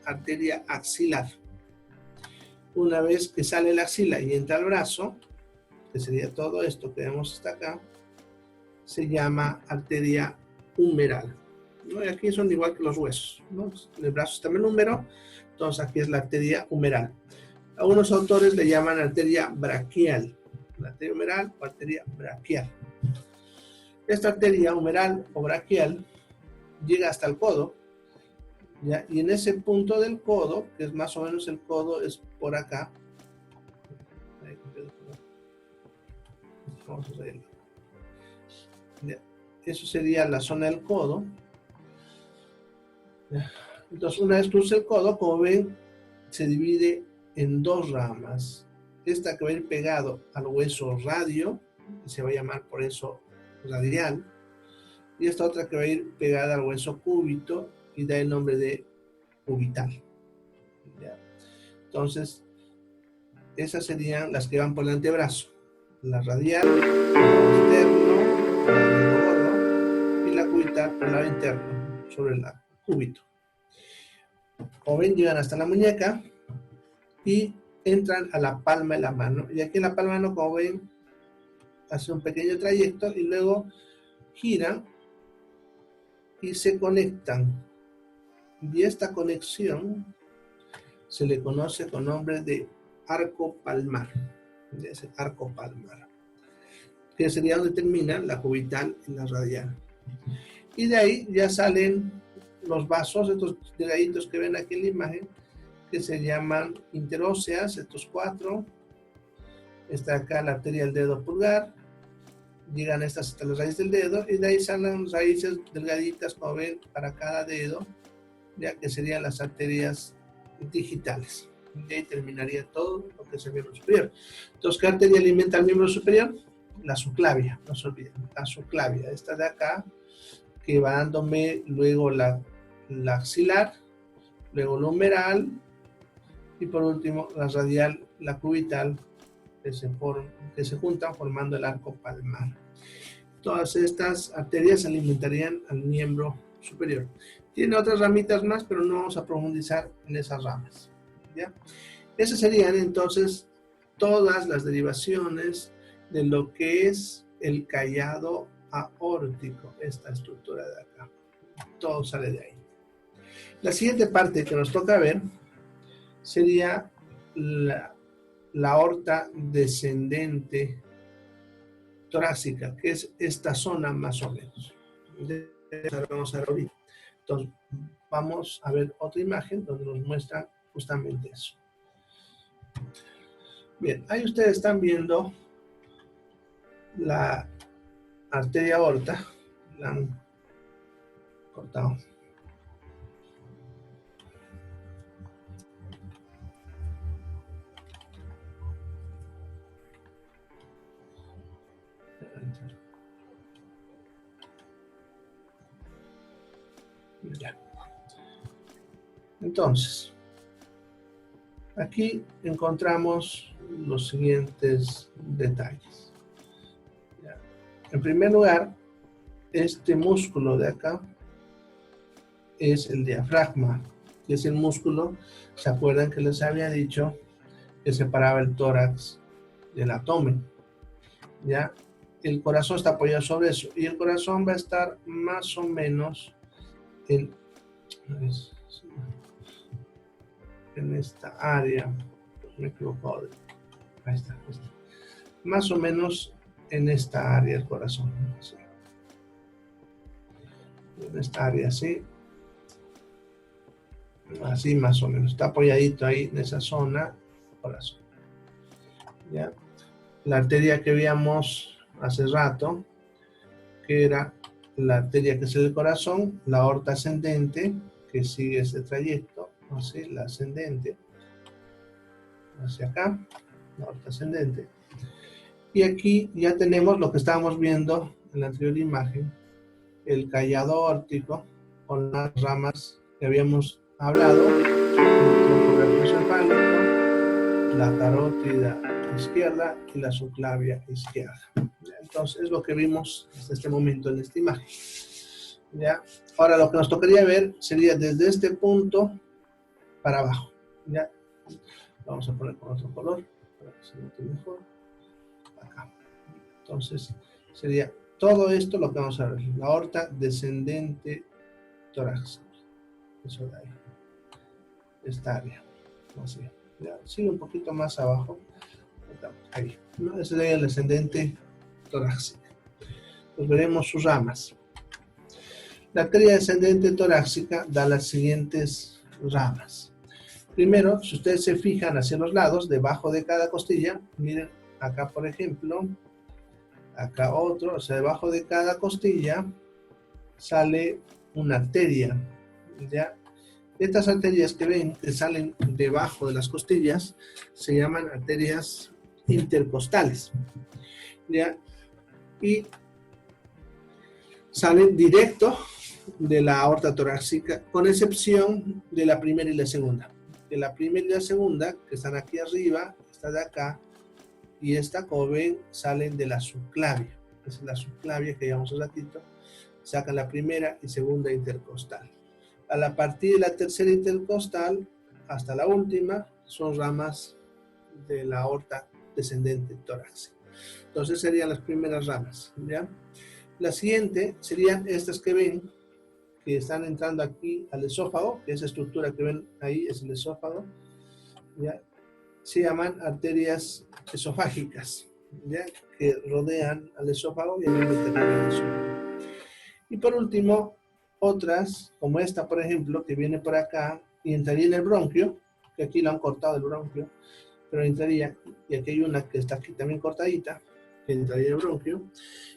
arteria axilar. Una vez que sale la axila y entra al brazo, que sería todo esto que vemos hasta acá, se llama arteria humeral. ¿No? Y aquí son igual que los huesos, ¿no? El brazo está en el húmero, entonces aquí es la arteria humeral. Algunos autores le llaman arteria braquial, la arteria humeral o arteria braquial. Esta arteria humeral o braquial llega hasta el codo, ¿ya? Y en ese punto del codo, que es más o menos el codo, es por acá. Vamos a verlo. Eso sería la zona del codo. Entonces, una vez cruza el codo, como ven, se divide en dos ramas. Esta que va a ir pegado al hueso radio, que se va a llamar por eso radial, y esta otra que va a ir pegada al hueso cúbito y da el nombre de cubital. ¿Ya? Entonces, esas serían las que van por el antebrazo. La radial, el externo, el codo, y la cubital por el lado interno, sobre el cúbito. Como ven, llegan hasta la muñeca y entran a la palma de la mano. Y aquí en la palma de la mano, como ven, hace un pequeño trayecto y luego giran y se conectan. Y esta conexión se le conoce con nombre de arco palmar. Ese arco palmar, que sería donde termina la cubital y la radial. Y de ahí ya salen los vasos, estos delgaditos que ven aquí en la imagen, que se llaman interóseas, estos cuatro. Está acá la arteria del dedo pulgar, llegan estas hasta las raíces del dedo, y de ahí salen raíces delgaditas, como ven, para cada dedo, ya que serían las arterias digitales. Y ahí terminaría todo lo que es el miembro superior. Entonces, ¿qué arteria alimenta al miembro superior? La subclavia, no se olviden, la subclavia, esta de acá, que va dándome luego la axilar, luego la humeral, y por último la radial, la cubital, que se juntan formando el arco palmar. Todas estas arterias alimentarían al miembro superior. Tiene otras ramitas más, pero no vamos a profundizar en esas ramas. ¿Ya? Esas serían entonces todas las derivaciones de lo que es el callado aórtico, esta estructura de acá. Todo sale de ahí. La siguiente parte que nos toca ver sería la aorta descendente torácica, que es esta zona más o menos. Vamos a ver ahorita. Entonces, vamos a ver otra imagen donde nos muestra justamente eso. Bien, ahí ustedes están viendo la arteria aorta, la han cortado. Entonces, aquí encontramos los siguientes detalles. En primer lugar, este músculo de acá es el diafragma, que es el músculo, ¿se acuerdan que les había dicho que separaba el tórax del abdomen? ¿Ya? El corazón está apoyado sobre eso, y el corazón va a estar más o menos en esta área. Me he equivocado. Ahí está. Más o menos en esta área el corazón. ¿Sí? En esta área, así. Así más o menos. Está apoyadito ahí en esa zona. Corazón. ¿Ya? La arteria que veíamos hace rato, que era la arteria que es el corazón, la aorta ascendente, que sigue ese trayecto, así, la ascendente, hacia acá, la aorta ascendente. Y aquí ya tenemos lo que estábamos viendo en la anterior imagen, el callado aórtico con las ramas que habíamos hablado, el tronco brachiocefálico, la carótida izquierda y la subclavia izquierda. Entonces es lo que vimos hasta este momento en esta imagen. ¿Ya? Ahora lo que nos tocaría ver sería desde este punto para abajo. ¿Ya? Vamos a poner con otro color para que se note mejor. Acá. Entonces sería todo esto lo que vamos a ver. La aorta descendente torácica. Eso de ahí. Esta área. Así. ¿Ya? Sigue un poquito más abajo. Ahí. ¿No? Ese sería el descendente torácico. Pues veremos sus ramas. La arteria descendente torácica da las siguientes ramas. Primero, si ustedes se fijan hacia los lados, debajo de cada costilla, miren acá por ejemplo, acá otro, o sea, debajo de cada costilla sale una arteria, ¿ya? Estas arterias que ven que salen debajo de las costillas se llaman arterias intercostales, ¿ya? Y salen directo de la aorta torácica, con excepción de la primera y la segunda. De la primera y la segunda, que están aquí arriba, esta de acá, y esta, como ven, salen de la subclavia. Esa es la subclavia que llevamos un ratito. Sacan la primera y segunda intercostal. A partir de la tercera intercostal hasta la última, son ramas de la aorta descendente torácica. Entonces serían las primeras ramas, ¿ya? La siguiente serían estas que ven, que están entrando aquí al esófago, que esa estructura que ven ahí es el esófago, ¿ya? Se llaman arterias esofágicas, ¿ya? Que rodean al esófago y al interior del esófago. Y por último, otras, como esta por ejemplo, que viene por acá y entraría en el bronquio, que aquí lo han cortado el bronquio, pero entraría, y aquí hay una que está aquí también cortadita, que entraría en el bronquio.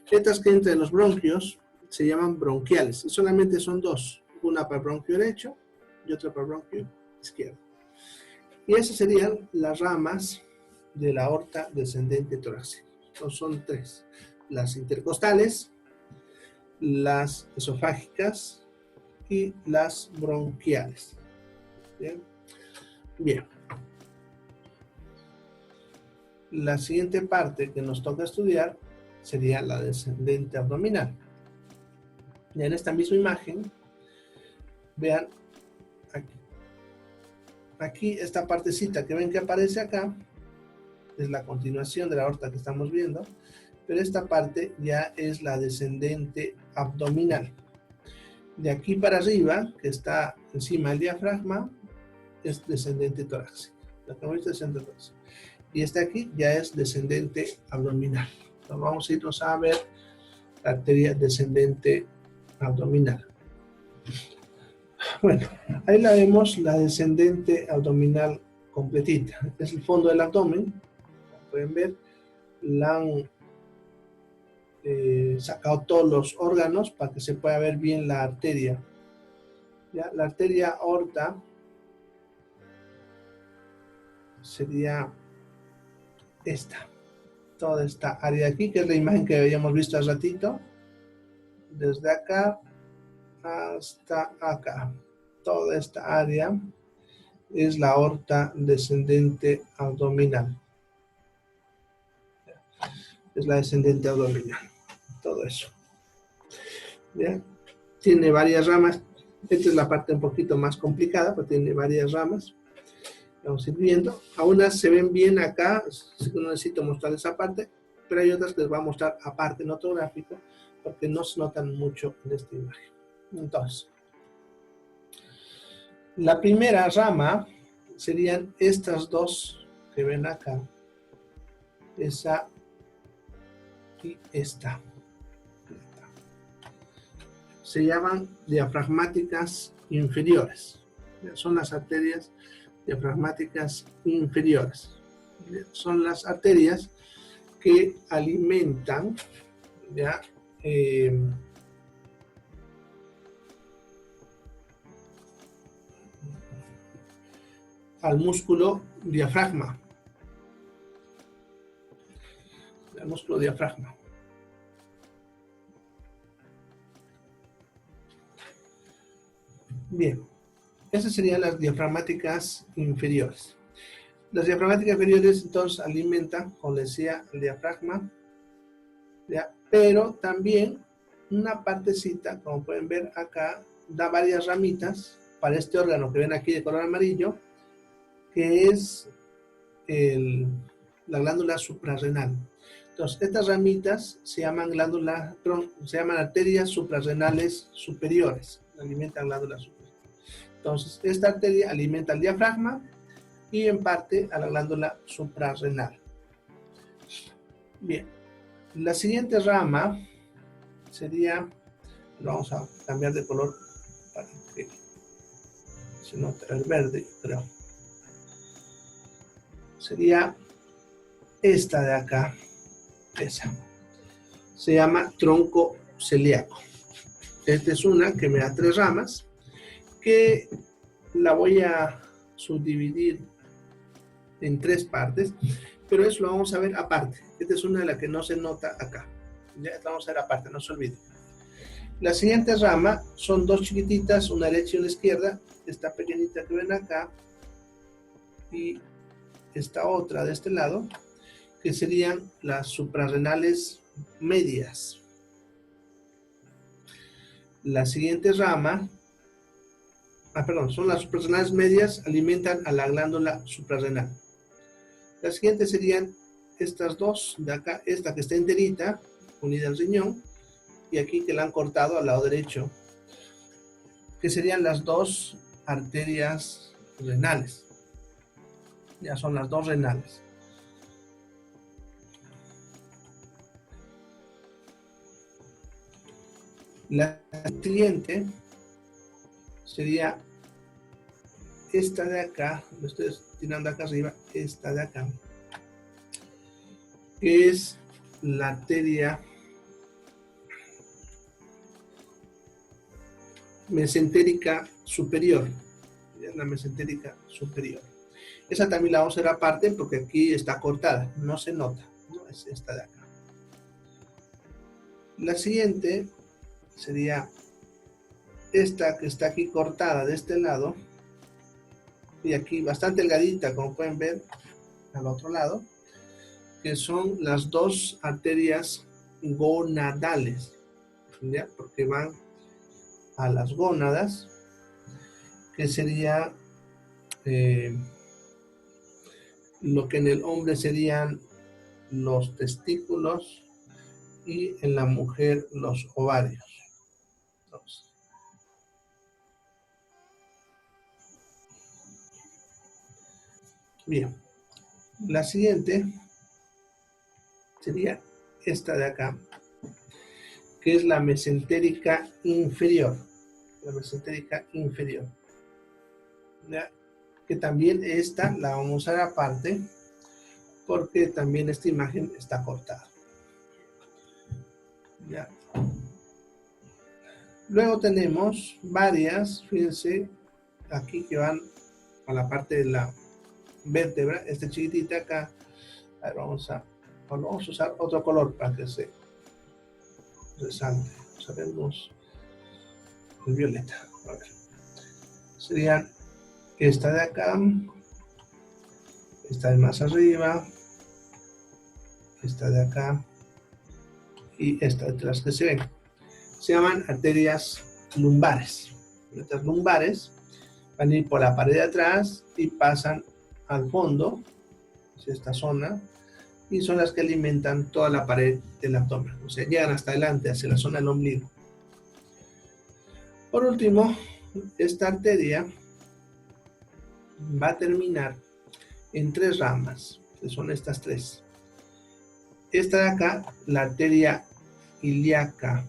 Estas que entran en los bronquios se llaman bronquiales, y solamente son dos, una para el bronquio derecho y otra para el bronquio izquierdo. Y esas serían las ramas de la aorta descendente torácica. Entonces son tres, las intercostales, las esofágicas y las bronquiales. Bien. Bien. La siguiente parte que nos toca estudiar sería la descendente abdominal. Y en esta misma imagen, vean aquí esta partecita que ven que aparece acá, es la continuación de la aorta que estamos viendo, pero esta parte ya es la descendente abdominal. De aquí para arriba, que está encima del diafragma, es descendente torácica. La que es descendente torácica. Y esta aquí ya es descendente abdominal. Entonces vamos a irnos a ver la arteria descendente abdominal. Bueno, ahí la vemos, la descendente abdominal completita. Es el fondo del abdomen. Como pueden ver, la han sacado todos los órganos para que se pueda ver bien la arteria. ¿Ya? La arteria aorta sería esta, toda esta área de aquí, que es la imagen que habíamos visto hace ratito, desde acá hasta acá. toda esta área es la aorta descendente abdominal. Es la descendente abdominal. Todo eso. ¿Bien? Tiene varias ramas. Esta es la parte un poquito más complicada, pero tiene varias ramas. Vamos a ir viendo. Algunas se ven bien acá. No necesito mostrar esa parte, pero hay otras que les voy a mostrar aparte en otro gráfico, porque no se notan mucho en esta imagen. Entonces, la primera rama serían estas dos que ven acá. Esa y esta. Se llaman diafragmáticas inferiores. Son las arterias diafragmáticas inferiores. Son las arterias que alimentan, ¿ya? Al músculo diafragma. El músculo diafragma. Bien, esas serían las diafragmáticas inferiores. Las diafragmáticas inferiores entonces alimentan, como decía, el diafragma, ¿ya? Pero también una partecita, como pueden ver acá, da varias ramitas para este órgano que ven aquí de color amarillo, que es la glándula suprarrenal. Entonces, estas ramitas se llaman arterias suprarrenales superiores. Alimentan glándulas superiores. Entonces, esta arteria alimenta el diafragma y en parte a la glándula suprarrenal. Bien, la siguiente rama sería, vamos a cambiar de color para que se note el verde, creo. Sería esta de acá, esa. Se llama tronco celíaco. Esta es una que me da 3 ramas, que la voy a subdividir en 3 partes, pero eso lo vamos a ver aparte. Esta es una de las que no se nota acá. Ya la vamos a ver aparte, no se olviden. La siguiente rama son 2 chiquititas, una derecha y una izquierda. Esta pequeñita que ven acá y esta otra de este lado, que serían las suprarrenales medias. La siguiente rama, son las suprarrenales medias, alimentan a la glándula suprarrenal. Las siguientes serían estas dos de acá, esta que está enterita, unida al riñón, y aquí que la han cortado al lado derecho, que serían las 2 arterias renales. Ya son las 2 renales. La siguiente sería esta de acá, lo estoy tirando acá arriba, esta de acá, que es la arteria mesentérica superior, la mesentérica superior. Esa también la vamos a ver aparte porque aquí está cortada, no se nota, ¿no? Es esta de acá. La siguiente sería esta que está aquí cortada de este lado y aquí bastante delgadita, como pueden ver al otro lado, que son las 2 arterias gonadales, ¿ya? Porque van a las gónadas, que sería lo que en el hombre serían los testículos y en la mujer los ovarios. Entonces, bien, la siguiente sería esta de acá, que es la mesentérica inferior. La mesentérica inferior. ¿Ya? Que también esta la vamos a ver aparte, porque también esta imagen está cortada. ¿Ya? Luego tenemos varias, fíjense, aquí que van a la parte de la vértebra, esta chiquitita acá. A ver, vamos a usar otro color para que se resalte. Sabemos el violeta. A ver. serían esta de acá, esta de más arriba, esta de acá y esta de las que se ven. Se llaman arterias lumbares. Estas lumbares van a ir por la pared de atrás y pasan al fondo, hacia esta zona, y son las que alimentan toda la pared del abdomen. O sea, llegan hasta adelante, hacia la zona del ombligo. Por último, esta arteria va a terminar en 3 ramas, que son estas 3. Esta de acá, la arteria ilíaca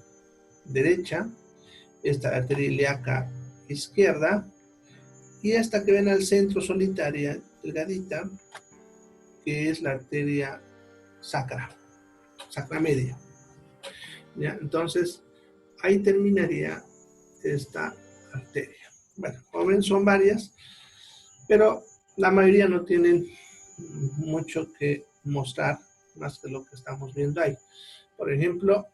derecha, esta arteria ilíaca izquierda, y esta que ven al centro solitaria, delgadita, que es la arteria sacra media. ¿Ya? Entonces, ahí terminaría esta arteria. Bueno, como ven, son varias, pero la mayoría no tienen mucho que mostrar más que lo que estamos viendo ahí. Por ejemplo,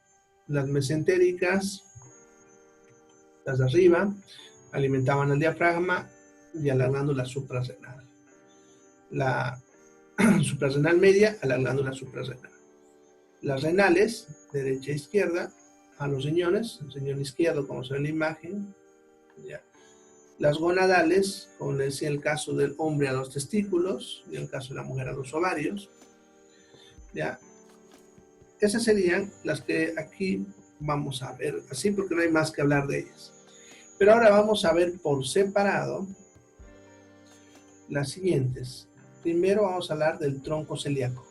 las mesentéricas, las de arriba, alimentaban al diafragma y a la glándula suprarrenal. La suprarrenal media a la glándula suprarrenal. Las renales, derecha e izquierda, a los riñones, el riñón izquierdo, como se ve en la imagen. ¿Ya? Las gonadales, como le decía, el caso del hombre a los testículos, y el caso de la mujer a los ovarios. ¿Ya? Esas serían las que aquí vamos a ver, así porque no hay más que hablar de ellas. Pero ahora vamos a ver por separado las siguientes. Primero vamos a hablar del tronco celíaco,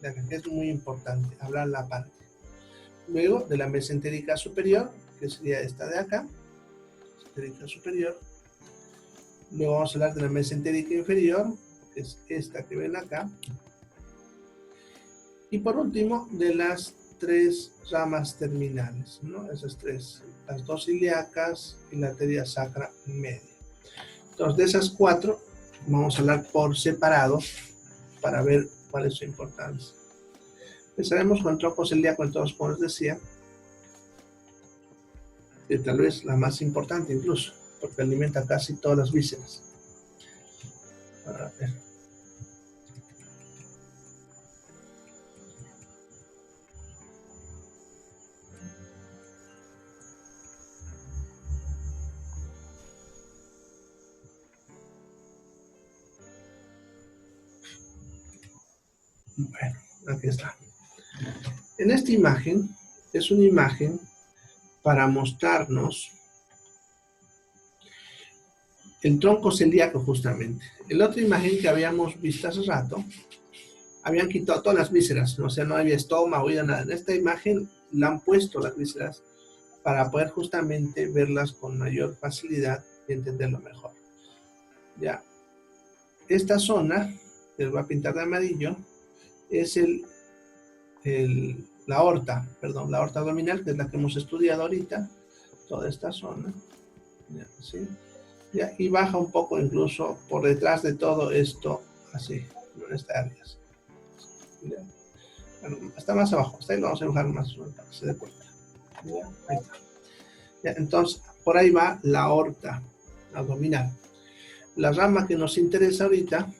que es muy importante, hablar la parte. Luego de la mesentérica superior, que sería esta de acá, mesentérica superior. Luego vamos a hablar de la mesentérica inferior, que es esta que ven acá. Y por último, de las 3 ramas terminales, ¿no? Esas 3, las 2 ilíacas y la arteria sacra media. Entonces, de esas 4, vamos a hablar por separado para ver cuál es su importancia. Empezaremos con el tronco celíaco, entonces, como les decía, que tal vez la más importante incluso, porque alimenta casi todas las vísceras. A ver. Bueno, aquí está. En esta imagen, es una imagen para mostrarnos el tronco celíaco justamente. En la otra imagen que habíamos visto hace rato, habían quitado todas las vísceras, ¿no? O sea, no había estómago, nada. En esta imagen la han puesto las vísceras para poder justamente verlas con mayor facilidad y entenderlo mejor. Ya. Esta zona, que voy a pintar de amarillo, es la aorta abdominal, que es la que hemos estudiado ahorita, toda esta zona. Ya, ¿sí? Ya, y baja un poco incluso por detrás de todo esto, así, en esta área. Ya. Bueno, está más abajo, hasta ahí lo vamos a dibujar más para que se dé cuenta. Ya, ahí está. Ya, entonces, por ahí va la aorta abdominal. La rama que nos interesa ahorita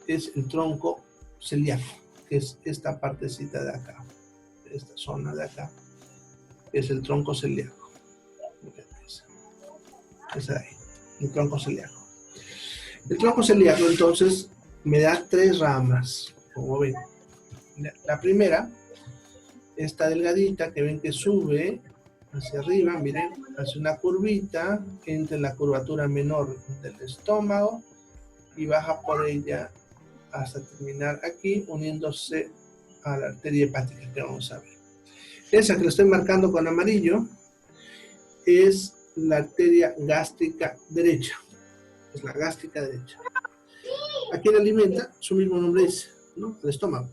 es el tronco celíaco, que es esta partecita de acá, esta zona de acá, es el tronco celíaco. Esa de ahí, el tronco celíaco. El tronco celíaco, entonces, me da 3 ramas, como ven. La primera, esta delgadita que ven que sube hacia arriba, miren, hace una curvita entre la curvatura menor del estómago y baja por ella hasta terminar aquí, uniéndose a la arteria hepática que vamos a ver. Esa que lo estoy marcando con amarillo es la arteria gástrica derecha. Es la gástrica derecha. ¿A quién alimenta? Su mismo nombre dice, ¿no? El estómago.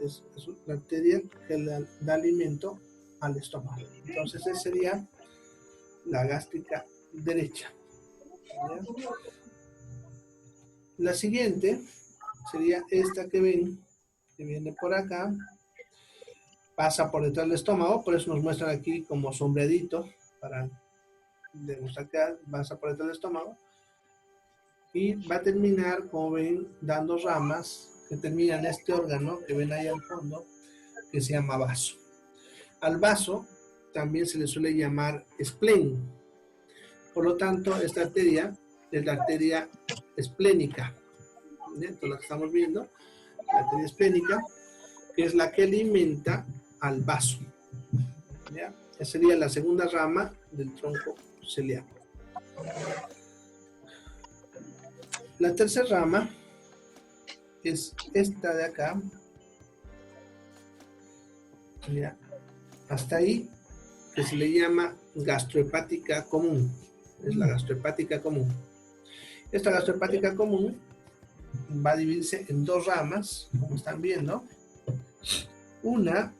Es la arteria que le da alimento al estómago. Entonces, esa sería la gástrica derecha. ¿Ya? La siguiente sería esta que ven, que viene por acá, pasa por detrás del estómago, por eso nos muestran aquí como sombreadito para demostrar que pasa por dentro del estómago. Y va a terminar, como ven, dando ramas que terminan en este órgano que ven ahí al fondo, que se llama vaso. Al vaso también se le suele llamar spleen. Por lo tanto, esta arteria es la arteria esplénica. Entonces, la que estamos viendo, la arteria esplénica, que es la que alimenta al vaso. ¿Ya? Esa sería la segunda rama del tronco celíaco. La tercera rama es esta de acá. Mira, hasta ahí, que se le llama gastrohepática común. Es la gastrohepática común. Esta gastrohepática común va a dividirse en dos ramas, como están viendo. Una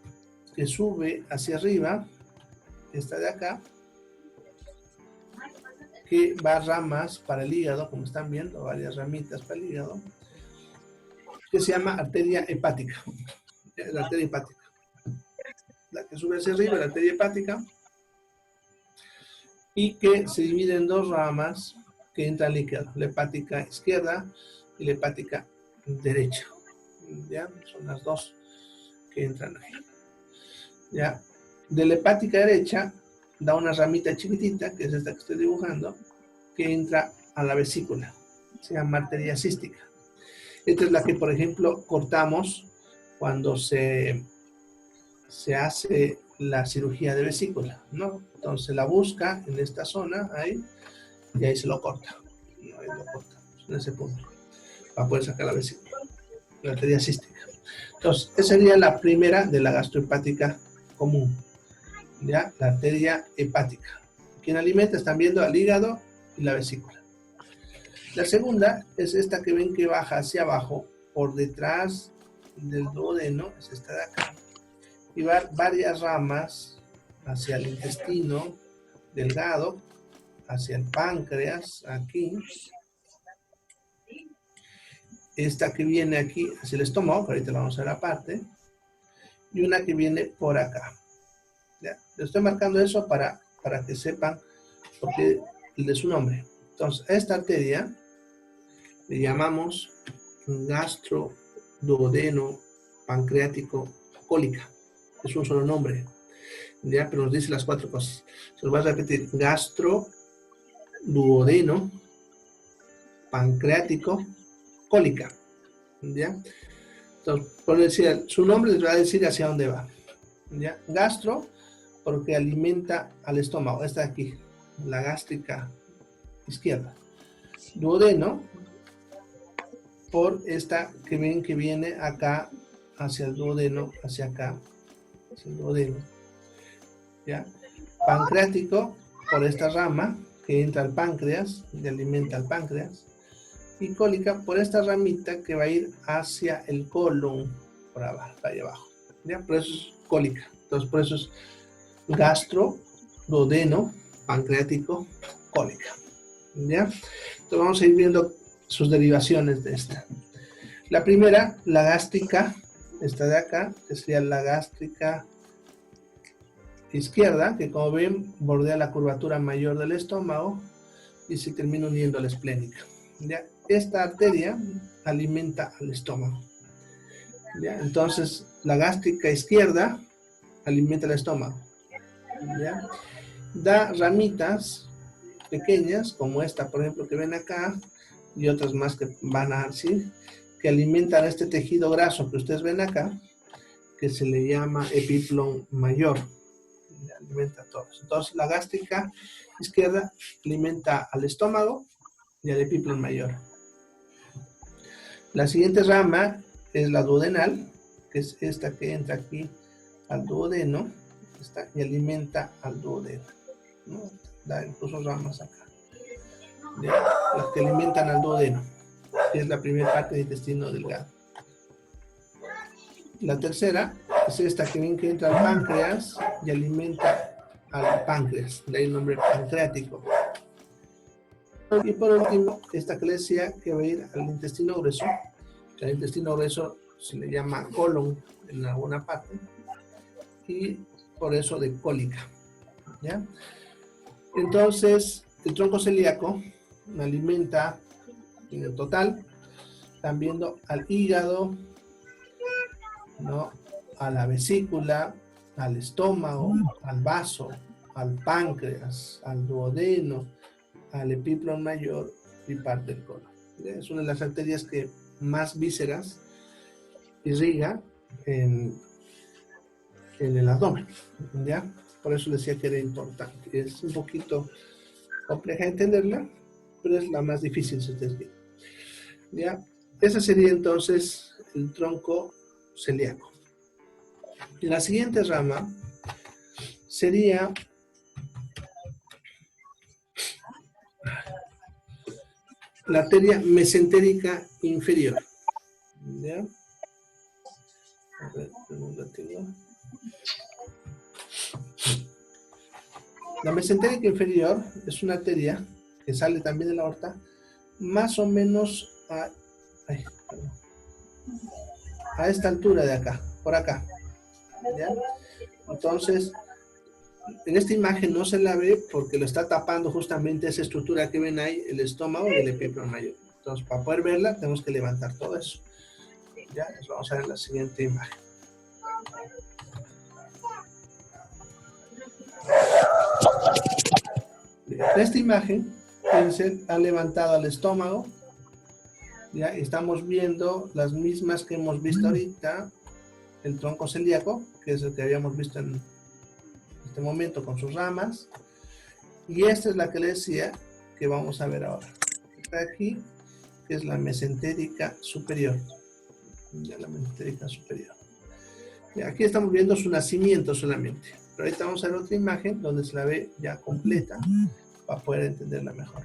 que sube hacia arriba, esta de acá, que va a ramas para el hígado, como están viendo, varias ramitas para el hígado, que se llama arteria hepática. La arteria hepática. La que sube hacia arriba, la arteria hepática, y que se divide en dos ramas que entran al hígado, la hepática izquierda y la hepática derecha. ¿Ya? Son las dos que entran ahí. ¿Ya? De la hepática derecha da una ramita chiquitita, que es esta que estoy dibujando, que entra a la vesícula. Se llama arteria cística. Esta es la que, por ejemplo, cortamos cuando se hace la cirugía de vesícula, ¿no? Entonces la busca en esta zona, ahí, y ahí se lo corta. ¿No? Ahí lo corta, en ese punto, para poder sacar la vesícula, la arteria cística. Entonces, esa sería la primera de la gastrohepática común, ¿ya? La arteria hepática. Quien alimenta, están viendo, al hígado y la vesícula. La segunda es esta que ven que baja hacia abajo, por detrás del duodeno, es esta de acá. Y va varias ramas hacia el intestino delgado, hacia el páncreas, aquí. Esta que viene aquí hacia el estómago, que ahorita la vamos a ver aparte. Y una que viene por acá. ¿Ya? Le estoy marcando eso para que sepan por qué de su nombre. Entonces, a esta arteria le llamamos gastroduodeno pancreático cólica. Es un solo nombre, ¿ya? Pero nos dice las cuatro cosas. Se los voy a repetir. Gastro, duodeno, pancreático, cólica, ¿ya? Entonces, por decir, su nombre les va a decir hacia dónde va, ¿ya? Gastro, porque alimenta al estómago. Esta de aquí, la gástrica izquierda. Duodeno, por esta que ven que viene acá, hacia el duodeno, hacia acá. El duodeno, ¿ya? Pancreático, por esta rama que entra al páncreas y alimenta al páncreas, y cólica por esta ramita que va a ir hacia el colon, por abajo, para allá abajo, ¿ya? Por eso es cólica. Entonces, por eso es gastro, duodeno, pancreático, cólica, ¿ya? Entonces, vamos a ir viendo sus derivaciones de esta. La primera, la gástrica, esta de acá, que sería la gástrica izquierda, que como ven bordea la curvatura mayor del estómago y se termina uniendo a la esplénica. ¿Ya? Esta arteria alimenta al estómago. ¿Ya? Entonces, la gástrica izquierda alimenta el estómago. ¿Ya? Da ramitas pequeñas, como esta, por ejemplo, que ven acá, y otras más que van a decir, que alimentan este tejido graso que ustedes ven acá, que se le llama epiplón mayor. Alimenta a todos. Entonces, la gástrica izquierda alimenta al estómago y al epiplón mayor. La siguiente rama es la duodenal, que es esta que entra aquí al duodeno, y alimenta al duodeno, ¿no? Da incluso ramas acá. ¿Ya? Las que alimentan al duodeno, que es la primera parte del intestino delgado. La tercera es esta que ven que entra al páncreas y alimenta al páncreas, de ahí el nombre pancreático. Y por último, esta que les decía que va a ir al intestino grueso, que al intestino grueso se le llama colon en alguna parte, y por eso de cólica, ¿ya? Entonces, el tronco celíaco alimenta en el total, están viendo al hígado, ¿no? A la vesícula, al estómago, al vaso, al páncreas, al duodeno, al epíplon mayor y parte del colon. Es una de las arterias que más vísceras irriga en el abdomen, ¿ya? Por eso decía que era importante. Es un poquito compleja de entenderla, pero es la más difícil, si ustedes quieren. ¿Ya? Ese sería entonces el tronco celíaco. Y la siguiente rama sería la arteria mesentérica inferior. ¿Ya? A ver, un ratito. La mesentérica inferior es una arteria que sale también de la aorta, más o menos a esta altura de acá, por acá. ¿Ya? Entonces, en esta imagen no se la ve porque lo está tapando justamente esa estructura que ven ahí, el estómago y el epíplon mayor. Entonces, para poder verla, tenemos que levantar todo eso. Ya, eso vamos a ver en la siguiente imagen. En esta imagen, fíjense, ha levantado al estómago. Ya estamos viendo las mismas que hemos visto ahorita, el tronco celíaco, que es el que habíamos visto en este momento con sus ramas. Y esta es la que les decía que vamos a ver ahora. Está aquí, que es la mesentérica superior. Ya la mesentérica superior. Y aquí estamos viendo su nacimiento solamente. Pero ahorita vamos a ver otra imagen donde se la ve ya completa para poder entenderla mejor.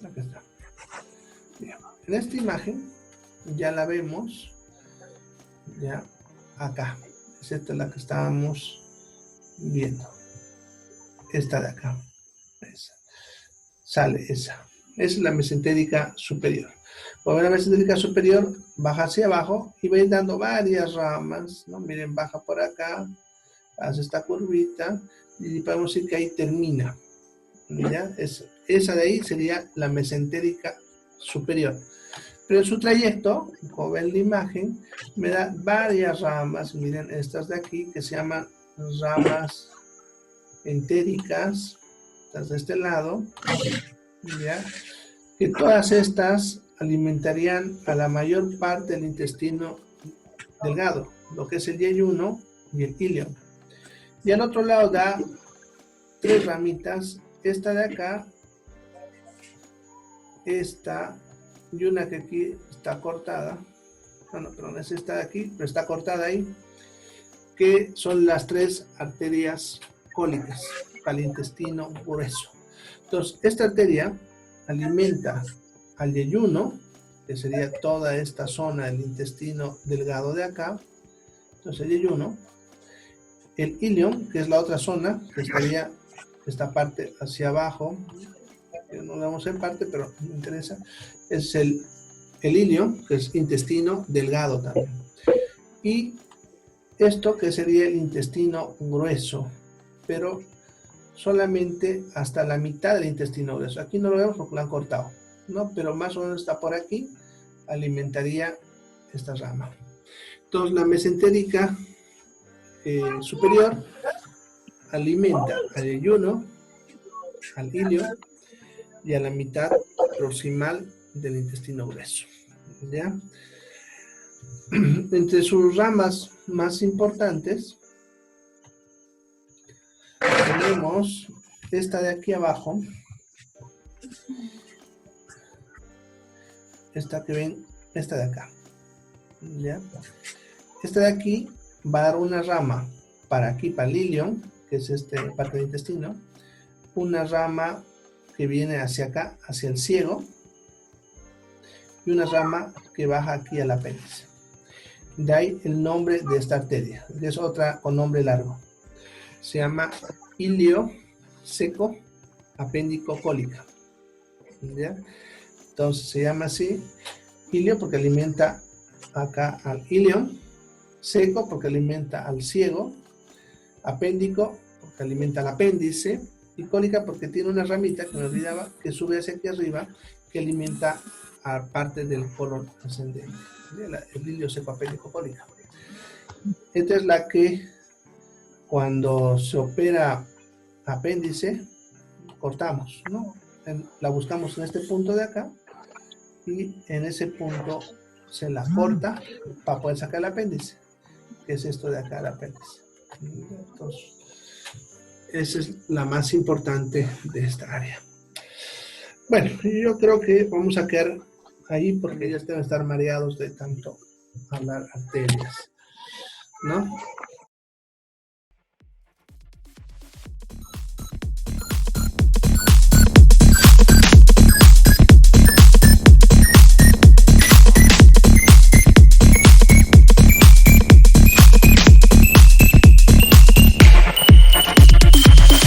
Aquí está. Bien. En esta imagen ya la vemos ya acá. Esta es la que estábamos viendo. Esta de acá. Esa. Sale esa. Esa es la mesentérica superior. Por la mesentérica superior baja hacia abajo y va a ir dando varias ramas, ¿no? Miren, baja por acá, hace esta curvita y podemos decir que ahí termina. ¿Ya? Esa de ahí sería la mesentérica superior. Pero en su trayecto, como ven la imagen, me da varias ramas. Miren, estas de aquí que se llaman ramas entéricas, estas de este lado, ¿ya? Que todas estas alimentarían a la mayor parte del intestino delgado, lo que es el yeyuno y el ilion. Y al otro lado da tres ramitas, esta de acá, esta y una que aquí está cortada. No, perdón, es esta de aquí, pero está cortada ahí, que son las tres arterias cólicas para el intestino grueso. Entonces, esta arteria alimenta al yeyuno, que sería toda esta zona del intestino delgado de acá. Entonces, el yeyuno, el ilion, que es la otra zona, que estaría esta parte hacia abajo, que no la vamos en parte, pero me interesa, es el ilion, que es intestino delgado también. Y esto que sería el intestino grueso, pero solamente hasta la mitad del intestino grueso. Aquí no lo vemos porque lo han cortado, ¿no? Pero más o menos está por aquí, alimentaría esta rama. Entonces la mesentérica superior alimenta al yeyuno, al ilion y a la mitad proximal del intestino grueso. ¿Ya? Entre sus ramas más importantes tenemos esta de aquí abajo, esta que ven, esta de acá. ¿Ya? Esta de aquí va a dar una rama para aquí, para el ilion, que es esta parte del intestino, una rama que viene hacia acá, hacia el ciego, y una rama que baja aquí al apéndice. De ahí el nombre de esta arteria, que es otra con nombre largo. Se llama ilio seco apéndico cólica. ¿Ya? Entonces se llama así, ilio porque alimenta acá al ilion, seco porque alimenta al ciego Apéndico, porque alimenta el apéndice. Y cónica, porque tiene una ramita, que me olvidaba, que sube hacia aquí arriba, que alimenta a parte del colon ascendente. El hilio seco apéndico cónica. Esta es la que, cuando se opera apéndice, cortamos, ¿no? La buscamos en este punto de acá, y en ese punto se la corta para poder sacar el apéndice, que es esto de acá, el apéndice. Entonces, esa es la más importante de esta área. Bueno, yo creo que vamos a quedar ahí porque ellos deben estar mareados de tanto hablar arterias, ¿no?